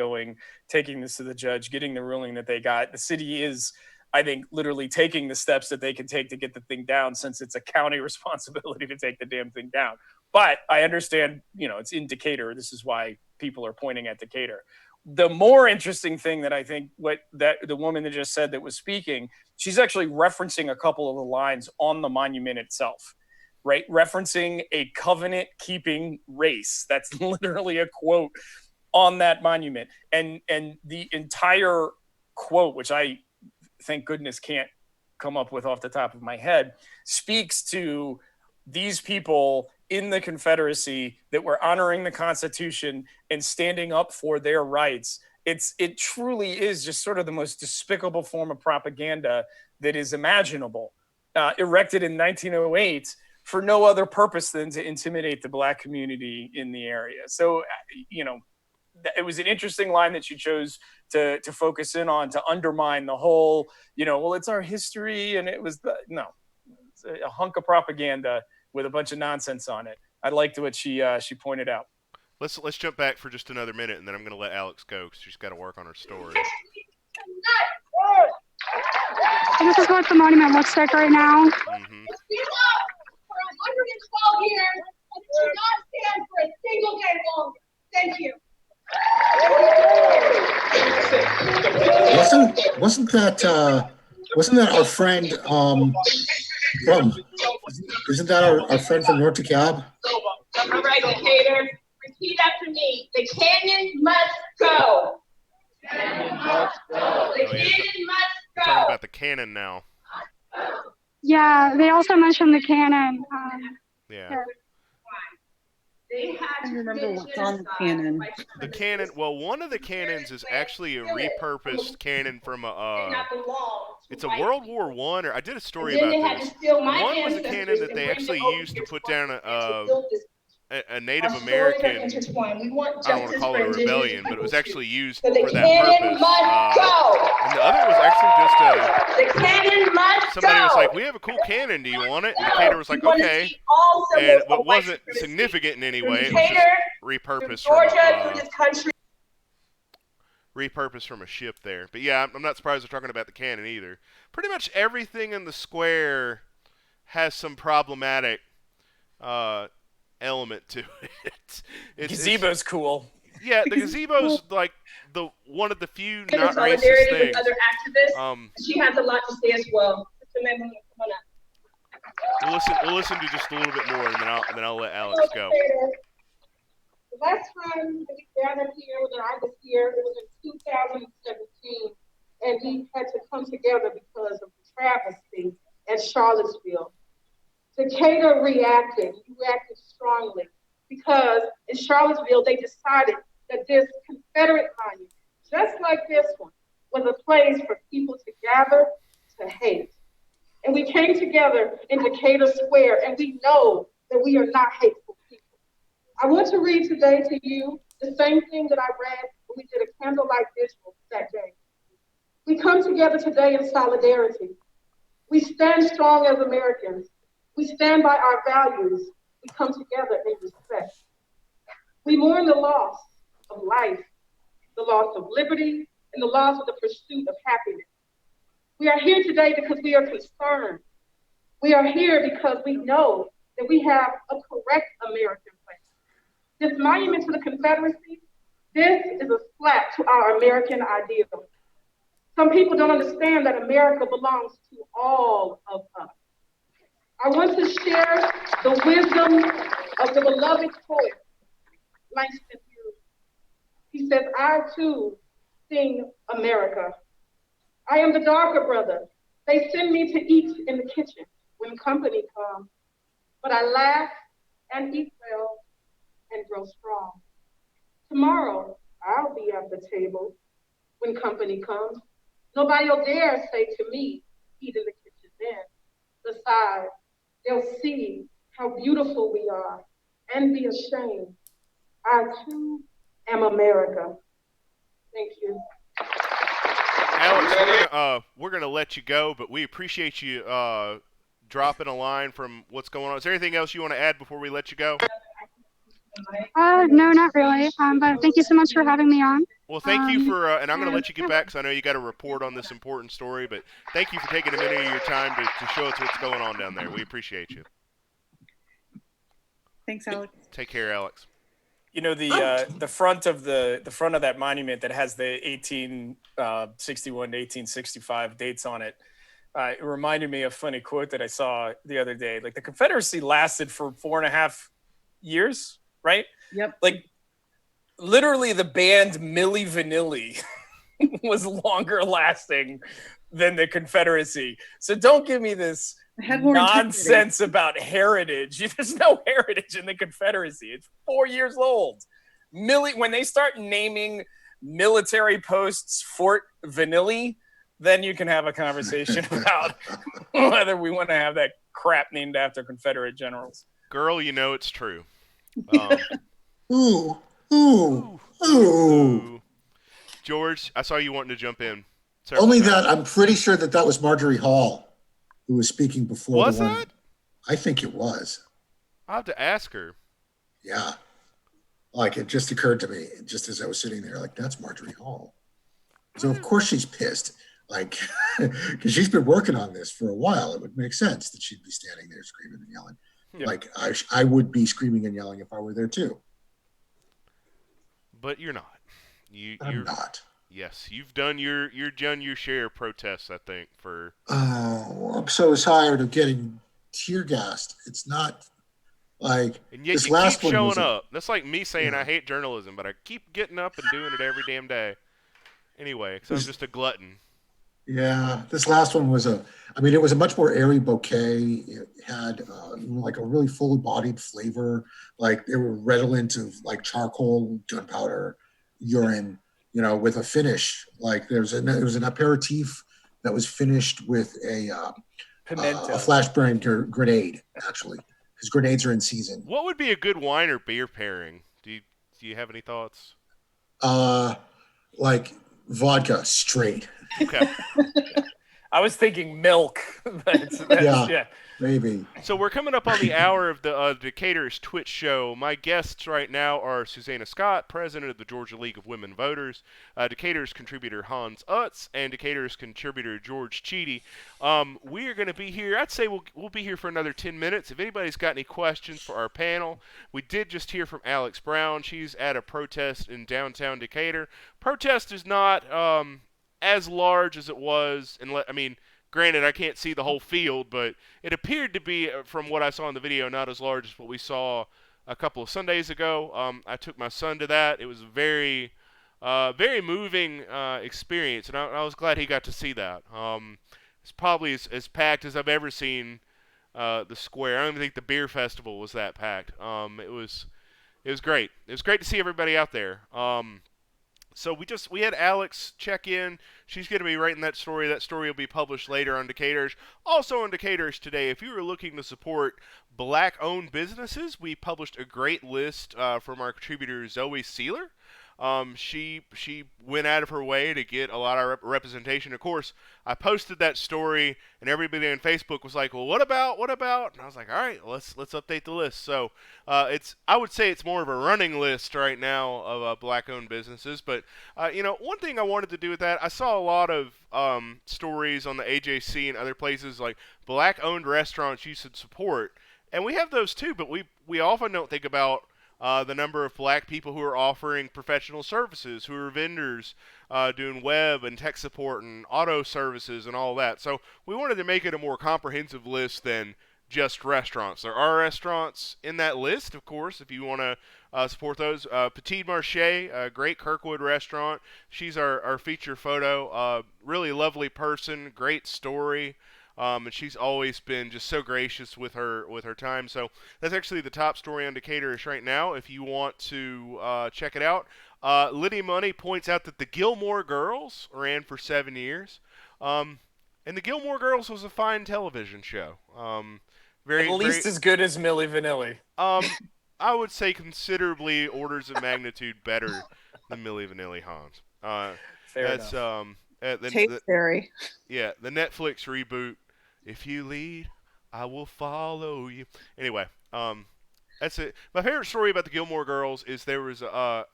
taking this to the judge, getting the ruling that they got. The city is, I think, literally taking the steps that they can take to get the thing down, since it's a county responsibility to take the damn thing down. But I understand, it's in Decatur. This is why people are pointing at Decatur. The more interesting thing that I think that the woman that just said that was speaking, she's actually referencing a couple of the lines on the monument itself, right? Referencing a covenant-keeping race. That's literally a quote on that monument. And the entire quote, which I, thank goodness, can't come up with off the top of my head, speaks to these people in the Confederacy that were honoring the Constitution and standing up for their rights. It truly is just sort of the most despicable form of propaganda that is imaginable, erected in 1908 for no other purpose than to intimidate the Black community in the area. So, it was an interesting line that you chose to focus in on, to undermine the whole, well, it's our history, and it's a hunk of propaganda with a bunch of nonsense on it. I liked what she pointed out. Let's jump back for just another minute, and then I'm going to let Alex go because she's got to work on her story. So this is what the monument looks like right now. Mm-hmm. For 112 years, and it should not stand for a single day longer. Thank you. Wasn't that our friend isn't that our friend from North DeKalb? All right, Decatur, repeat after me. The canyon must go. The canyon must go. The canyon must go. We're talking about the cannon now. Yeah, they also mentioned the cannon. Yeah. I don't remember what's on the cannon. The cannon. Well, one of the cannons is actually a repurposed cannon from it's a World War I, or I did a story about this. One was a cannon that they actually used to put down a Native American, I don't want to call it a rebellion, but it was actually used for that purpose. And the other was actually just the cannon must somebody go. was like, we have a cool cannon, do you want it? And Decatur was like, okay. And it wasn't significant in any way. It was just repurposed repurposed from a ship there. But yeah, I'm not surprised they're talking about the cannon either. Pretty much everything in the square has some problematic element to it. Gazebo's cool. Yeah, the gazebo's like one of the few not racist Solidarity things. with other activists. She has a lot to say as well. Come on up. We'll listen to just a little bit more, and then I'll let Alex go. The last time that we gathered here, that I was here, it was in 2017, and we had to come together because of the travesty at Charlottesville. Decatur reacted strongly because in Charlottesville they decided that this Confederate monument, just like this one, was a place for people to gather to hate. And we came together in Decatur Square, and we know that we are not hateful people. I want to read today to you the same thing that I read when we did a candlelight vigil that day. We come together today in solidarity. We stand strong as Americans. We stand by our values. We come together in respect. We mourn the loss of life, the loss of liberty, and the loss of the pursuit of happiness. We are here today because we are concerned. We are here because we know that we have a correct American place. This monument to the Confederacy, this is a slap to our American ideal. Some people don't understand that America belongs to all of us. I want to share the wisdom of the beloved poet, Langston Hughes. He says, I too sing America. I am the darker brother. They send me to eat in the kitchen when company comes, but I laugh and eat well and grow strong. Tomorrow, I'll be at the table when company comes. Nobody will dare say to me, eat in the kitchen then. Besides, they'll see how beautiful we are and be ashamed. I too am America. Thank you. Alex, we're gonna let you go, but we appreciate you drop in a line from what's going on. Is there anything else you want to add before we let you go? No, not really. But thank you so much for having me on. Well, thank you for, and I'm going to let you get back because I know you got to report on this important story, but thank you for taking a minute of your time to show us what's going on down there. We appreciate you. Thanks, Alex. Take care, Alex. You know, the front of that monument that has the 1861 to 1865 dates on it, it reminded me of a funny quote that I saw the other day. Like, the Confederacy lasted for 4.5 years, right? Yep. Like, literally the band Milli Vanilli was longer lasting than the Confederacy. So don't give me this nonsense about heritage. There's no heritage in the Confederacy. It's 4 years old. When they start naming military posts Fort Vanilli, then you can have a conversation about whether we want to have that crap named after Confederate generals. Girl, you know it's true. Ooh. George, I saw you wanting to jump in. Only that I'm pretty sure that was Marjorie Hall who was speaking before. Was that? I think it was. I'll have to ask her. Yeah. Like, it just occurred to me just as I was sitting there, like, that's Marjorie Hall. So of course she's pissed, like, because she's been working on this for a while. It would make sense that she'd be standing there screaming and yelling. Yeah. Like, I would be screaming and yelling if I were there too. But you're not. I'm not. Yes, you've done your share of protests, I think, for. Oh, I'm so tired of getting tear gassed. It's not like and yet this you last keep one showing up. That's like me saying I hate journalism, but I keep getting up and doing it every damn day. Anyway, because I'm just a glutton. Yeah, this last one was it was a much more airy bouquet. It had like a really full-bodied flavor. Like, they were redolent of like charcoal, gunpowder, urine, with a finish. Like, there was an aperitif that was finished with a flashbang grenade, actually, because grenades are in season. What would be a good wine or beer pairing? Do you have any thoughts? Like vodka straight. Okay. I was thinking milk. Yeah, maybe. So we're coming up on the hour of the Decatur's Twitch show. My guests right now are Susanna Scott, president of the Georgia League of Women Voters, Decatur's contributor Hans Utz, and Decatur's contributor George Cheedy. We are going to be here. I'd say we'll be here for another 10 minutes. If anybody's got any questions for our panel, we did just hear from Alex Brown. She's at a protest in downtown Decatur. Protest is not as large as it was, granted, I can't see the whole field, but it appeared to be, from what I saw in the video, not as large as what we saw a couple of Sundays ago. I took my son to that. It was a very moving experience, and I was glad he got to see that. It's probably as packed as I've ever seen the square. I don't even think the beer festival was that packed. It was great. It was great to see everybody out there. So we had Alex check in. She's going to be writing that story. That story will be published later on Decatur's. Also on Decatur's today, if you were looking to support Black-owned businesses, we published a great list from our contributor Zoe Sealer. She went out of her way to get a lot of representation. Of course, I posted that story, and everybody on Facebook was like, "Well, what about?" And I was like, "All right, let's update the list." So I would say it's more of a running list right now of Black-owned businesses. But one thing I wanted to do with that, I saw a lot of stories on the AJC and other places like Black-owned restaurants you should support, and we have those too. But we often don't think about the number of Black people who are offering professional services, who are vendors, doing web and tech support and auto services and all that. So we wanted to make it a more comprehensive list than just restaurants. There are restaurants in that list, of course, if you want to support those. Petite Marche, a great Kirkwood restaurant. She's our feature photo. Really lovely person, great story. And she's always been just so gracious with her time. So that's actually the top story on Decatur-ish right now. If you want to check it out, Liddy Money points out that the Gilmore Girls ran for 7 years, and the Gilmore Girls was a fine television show. At least as good as Milli Vanilli. I would say considerably orders of magnitude better than Milli Vanilli, Hans. Fair enough. Taste Fairy. Yeah, the Netflix reboot. If you lead, I will follow you. Anyway, that's it. My favorite story about the Gilmore Girls is there was a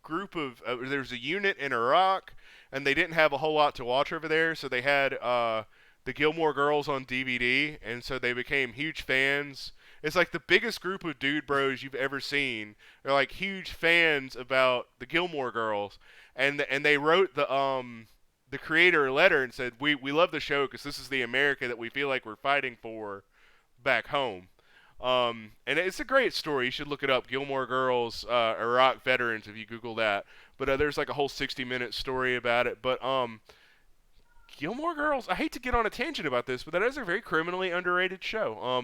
group of there was a unit in Iraq, and they didn't have a whole lot to watch over there, so they had the Gilmore Girls on DVD, and so they became huge fans. It's like the biggest group of dude bros you've ever seen. They're like huge fans about the Gilmore Girls, and they wrote the creator a letter and said we love the show because this is the America that we feel like we're fighting for back home. And it's a great story. You should look it up. Gilmore Girls, Iraq veterans, if you Google that. But there's like a whole 60-minute story about it. But Gilmore Girls, I hate to get on a tangent about this, but that is a very criminally underrated show.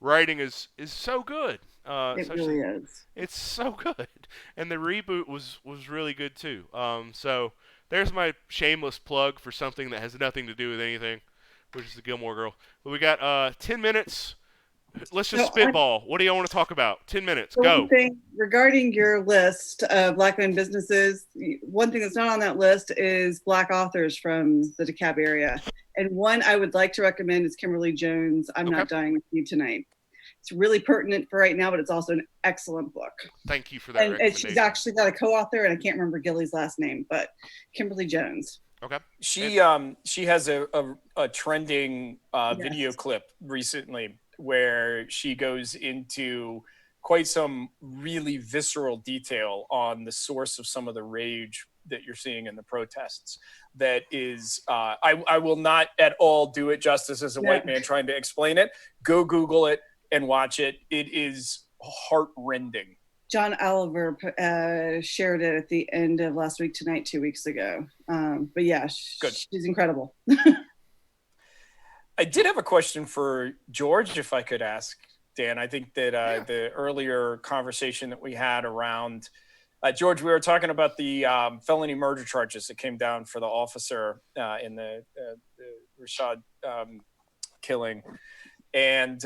Writing is so good. It really is. It's so good, and the reboot was really good too. So there's my shameless plug for something that has nothing to do with anything, which is the Gilmore Girl. But we got 10 minutes. Let's just spitball. What do you want to talk about? 10 minutes. Go. One thing regarding your list of Black-owned businesses, one thing that's not on that list is Black authors from the DeKalb area. And one I would like to recommend is Kimberly Jones, I'm Not Dying With You Tonight. It's really pertinent for right now, but it's also an excellent book. Thank you for that. And she's actually got a co-author, and I can't remember Gilly's last name, but Kimberly Jones. Okay. She has a trending video clip recently where she goes into quite some really visceral detail on the source of some of the rage that you're seeing in the protests. That is, I will not at all do it justice as a white man trying to explain it. Go Google it and watch it. It is heart-rending. John Oliver shared it at the end of last week tonight, 2 weeks ago. But yeah, she's incredible. I did have a question for George, if I could ask, Dan. I think that the earlier conversation that we had around, George, we were talking about the felony murder charges that came down for the officer in the Rashad killing. And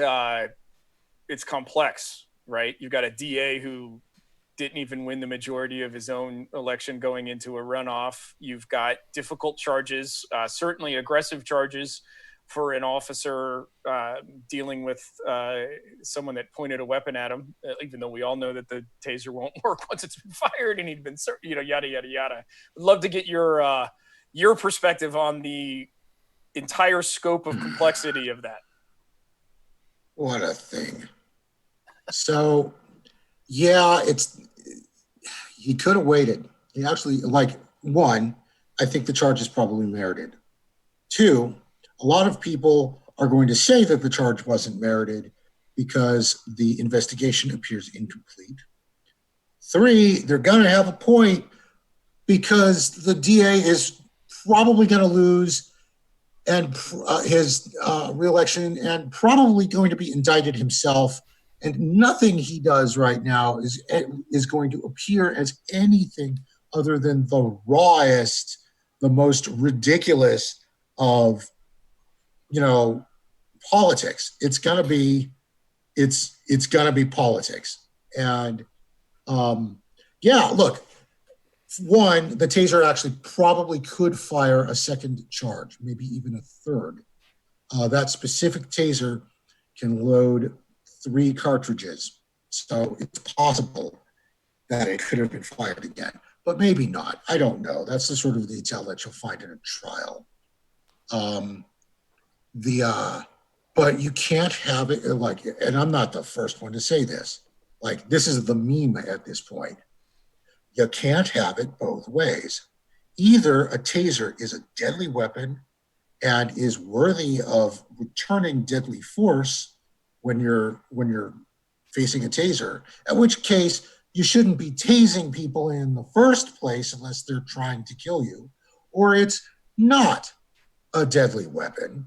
it's complex, right? You've got a DA who didn't even win the majority of his own election going into a runoff. You've got difficult charges, certainly aggressive charges for an officer dealing with someone that pointed a weapon at him, even though we all know that the taser won't work once it's been fired and he'd been, yada, yada, yada. I'd love to get your perspective on the entire scope of complexity of that. What a thing. So, yeah, he could have waited. He actually, one, I think the charge is probably merited. Two, a lot of people are going to say that the charge wasn't merited because the investigation appears incomplete. Three, they're going to have a point because the DA is probably going to lose and his reelection and probably going to be indicted himself. And nothing he does right now is going to appear as anything other than the rawest, the most ridiculous of politics. It's gonna be politics. And look, one, the taser actually probably could fire a second charge, maybe even a third. That specific taser can load 3 cartridges. So it's possible that it could have been fired again, but maybe not. I don't know. That's the sort of detail that you'll find in a trial. But you can't have it and I'm not the first one to say this, this is the meme at this point. You can't have it both ways. Either a taser is a deadly weapon and is worthy of returning deadly force when you're facing a taser, in which case you shouldn't be tasing people in the first place unless they're trying to kill you, or it's not a deadly weapon,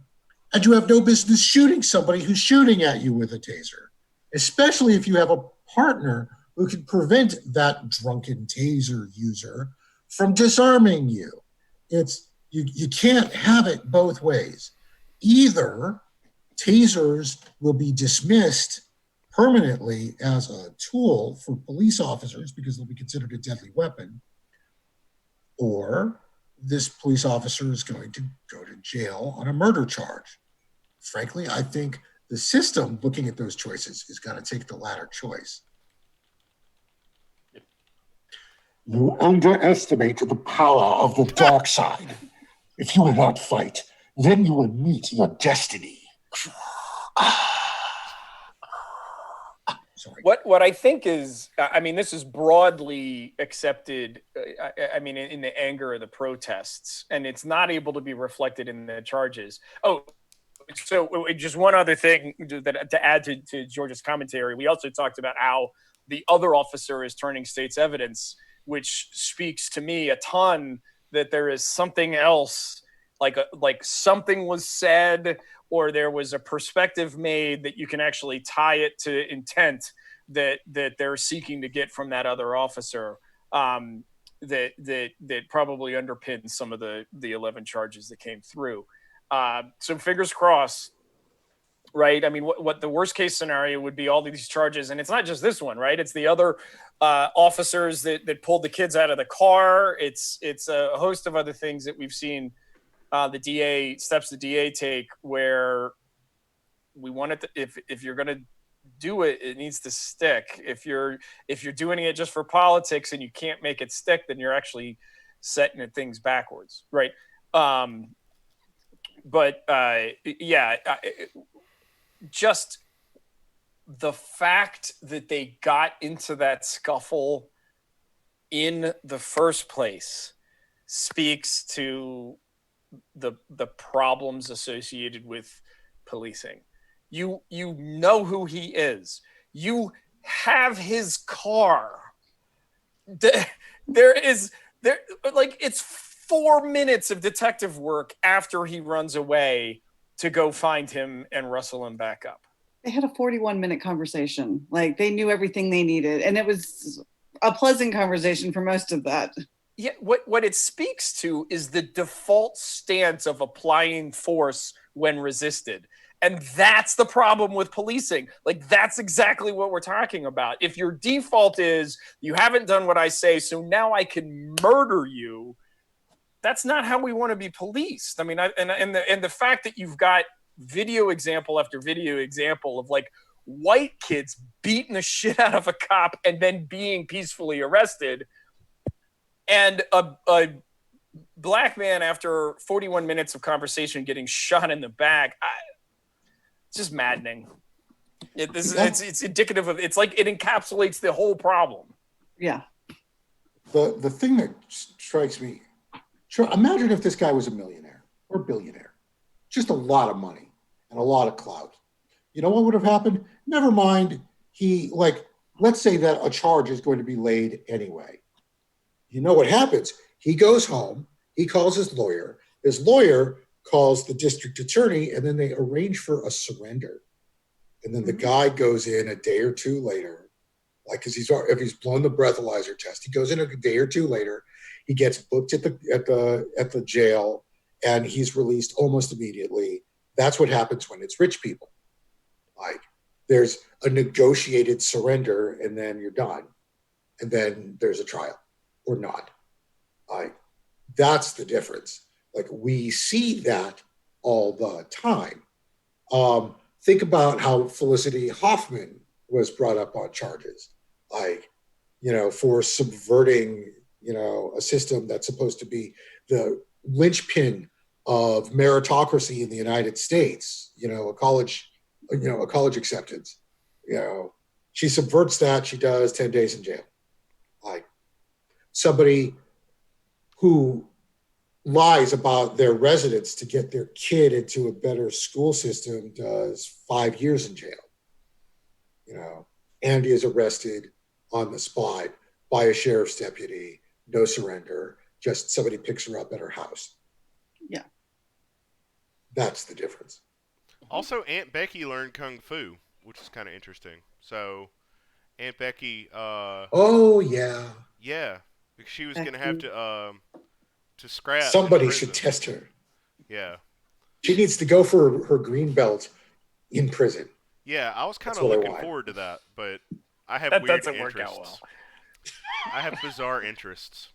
and you have no business shooting somebody who's shooting at you with a taser, especially if you have a partner who can prevent that drunken taser user from disarming you. You can't have it both ways. Either tasers will be dismissed permanently as a tool for police officers because they'll be considered a deadly weapon, or this police officer is going to go to jail on a murder charge. Frankly, I think The system, looking at those choices, is going to take the latter choice. You underestimate the power of the dark side. If you will not fight, then you will meet your destiny. Sorry. What I think is, I mean, this is broadly accepted. I mean, in the anger of the protests, and it's not able to be reflected in the charges. Oh, so just one other thing to add to George's commentary. We also talked about how the other officer is turning state's evidence, which speaks to me a ton that there is something else, like something was said, or there was a perspective made that you can actually tie it to intent that they're seeking to get from that other officer, that probably underpins some of the 11 charges that came through. So fingers crossed, right? I mean, what the worst case scenario would be all these charges, and it's not just this one, right? It's the other officers that pulled the kids out of the car. It's a host of other things that we've seen the DA take, where we want it to, if you're going to do it, it needs to stick. If you're doing it just for politics and you can't make it stick, then you're actually setting things backwards, right? Just the fact that they got into that scuffle in the first place speaks to the problems associated with policing. You know who he is. You have his car. It's 4 minutes of detective work after he runs away to go find him and rustle him back up. They had a 41-minute conversation. Like, they knew everything they needed, and it was a pleasant conversation for most of that. Yeah, what it speaks to is the default stance of applying force when resisted. And that's the problem with policing. Like, that's exactly what we're talking about. If your default is, you haven't done what I say, so now I can murder you, that's not how we want to be policed. I mean, and the fact that you've got video example after video example of, like, white kids beating the shit out of a cop and then being peacefully arrested, and a black man after 41 minutes of conversation getting shot in the back, it's just maddening. It's indicative of, it's like it encapsulates the whole problem. Yeah. The thing that strikes me, imagine if this guy was a millionaire or billionaire, just a lot of money and a lot of clout. You know what would have happened? Never mind. Let's say that a charge is going to be laid anyway. You know what happens? He goes home, he calls his lawyer calls the district attorney, and then they arrange for a surrender. And then the guy goes in a day or two later, if he's blown the breathalyzer test, he goes in a day or two later, he gets booked at the jail, and he's released almost immediately. That's what happens when it's rich people. Like, there's a negotiated surrender, and then you're done. And then there's a trial. Or not. That's the difference. Like, we see that all the time. Think about how Felicity Huffman was brought up on charges, for subverting, a system that's supposed to be the linchpin of meritocracy in the United States. A college acceptance. She subverts that. She does 10 days in jail. Somebody who lies about their residence to get their kid into a better school system does 5 years in jail. And is arrested on the spot by a sheriff's deputy, no surrender, just somebody picks her up at her house. Yeah. That's the difference. Also, Aunt Becky learned Kung Fu, which is kind of interesting. So, Aunt Becky... oh, yeah. Yeah. Because she was going to have to scrap. Somebody should test her. Yeah. She needs to go for her green belt in prison. Yeah, I was kind of looking forward to that, but I have weird interests. That doesn't work out well. I have bizarre interests.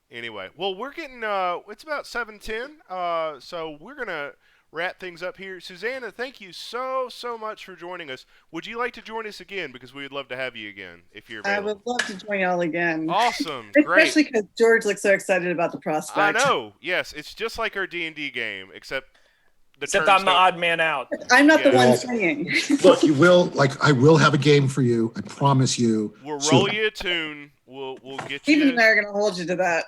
Anyway, well, we're getting, it's about 7:10, so we're going to wrap things up here. Susanna, thank you so much for joining us. Would you like to join us again? Because we would love to have you again if you're I available. would love to join y'all again. Awesome, great. Especially because George looks so excited about the prospect. I know. Yes, it's just like our D&D game, except I'm the odd man out. I'm not the Yeah. one Well, singing. Look, you will, like, I will have a game for you. I promise you. We'll soon. roll you a tune. We'll get Stephen you. and I are going to hold you to that.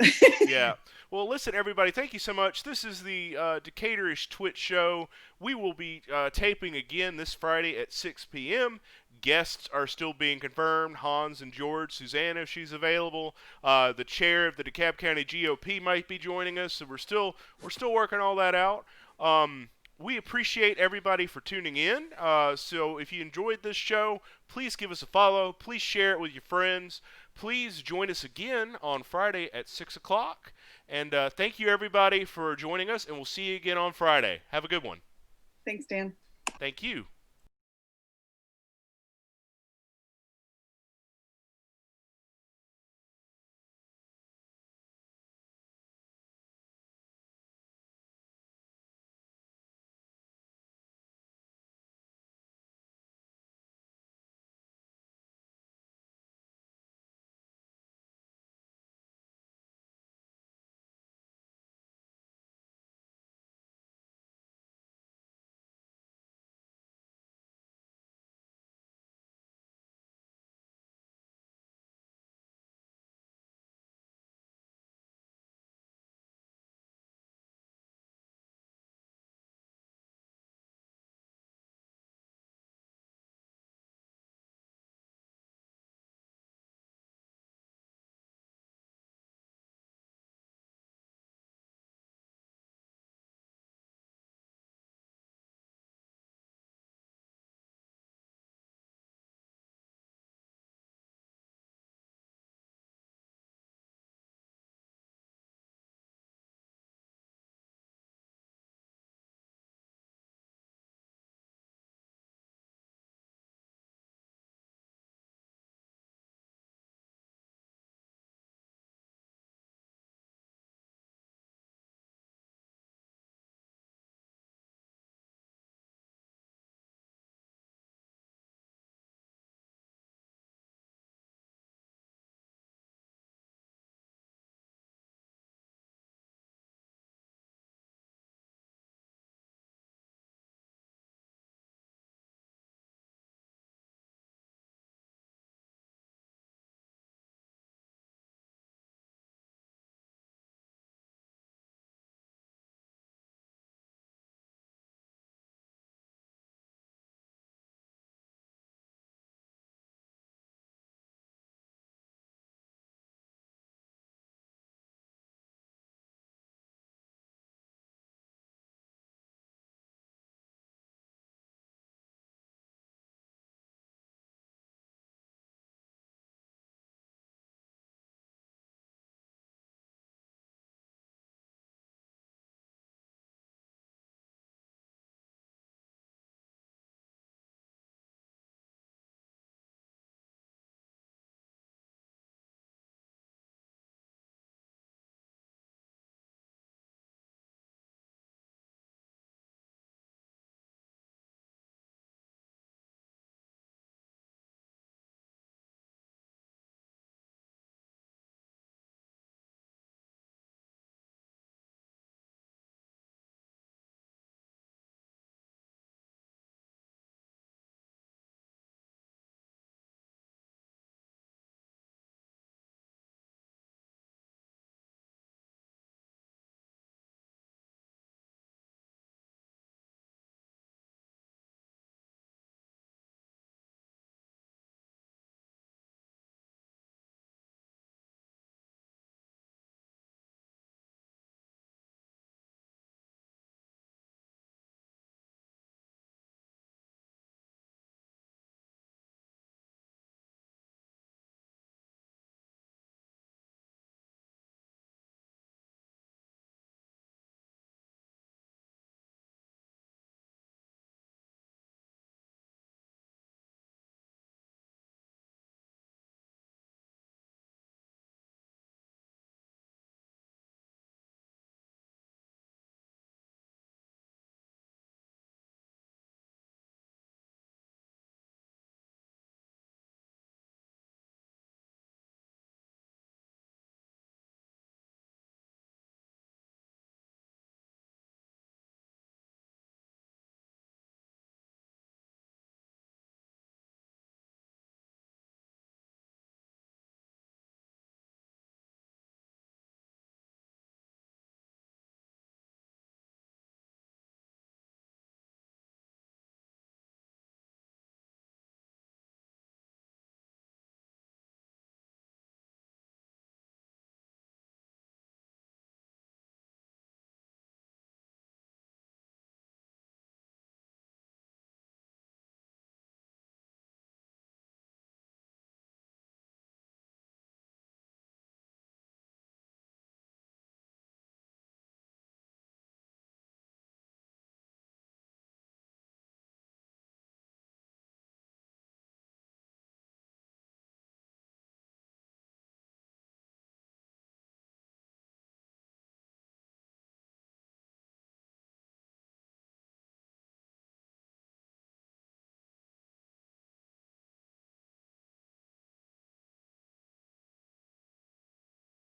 Yeah. Well, listen, everybody, thank you so much. This is the Decatur-ish Twitch show. We will be taping again this Friday at 6 p.m. Guests are still being confirmed. Hans and George, Susanna, if she's available. The chair of the DeKalb County GOP might be joining us, so we're still working all that out. We appreciate everybody for tuning in. So if you enjoyed this show, please give us a follow. Please share it with your friends. Please join us again on Friday at 6 o'clock. And thank you, everybody, for joining us, and we'll see you again on Friday. Have a good one. Thanks, Dan. Thank you.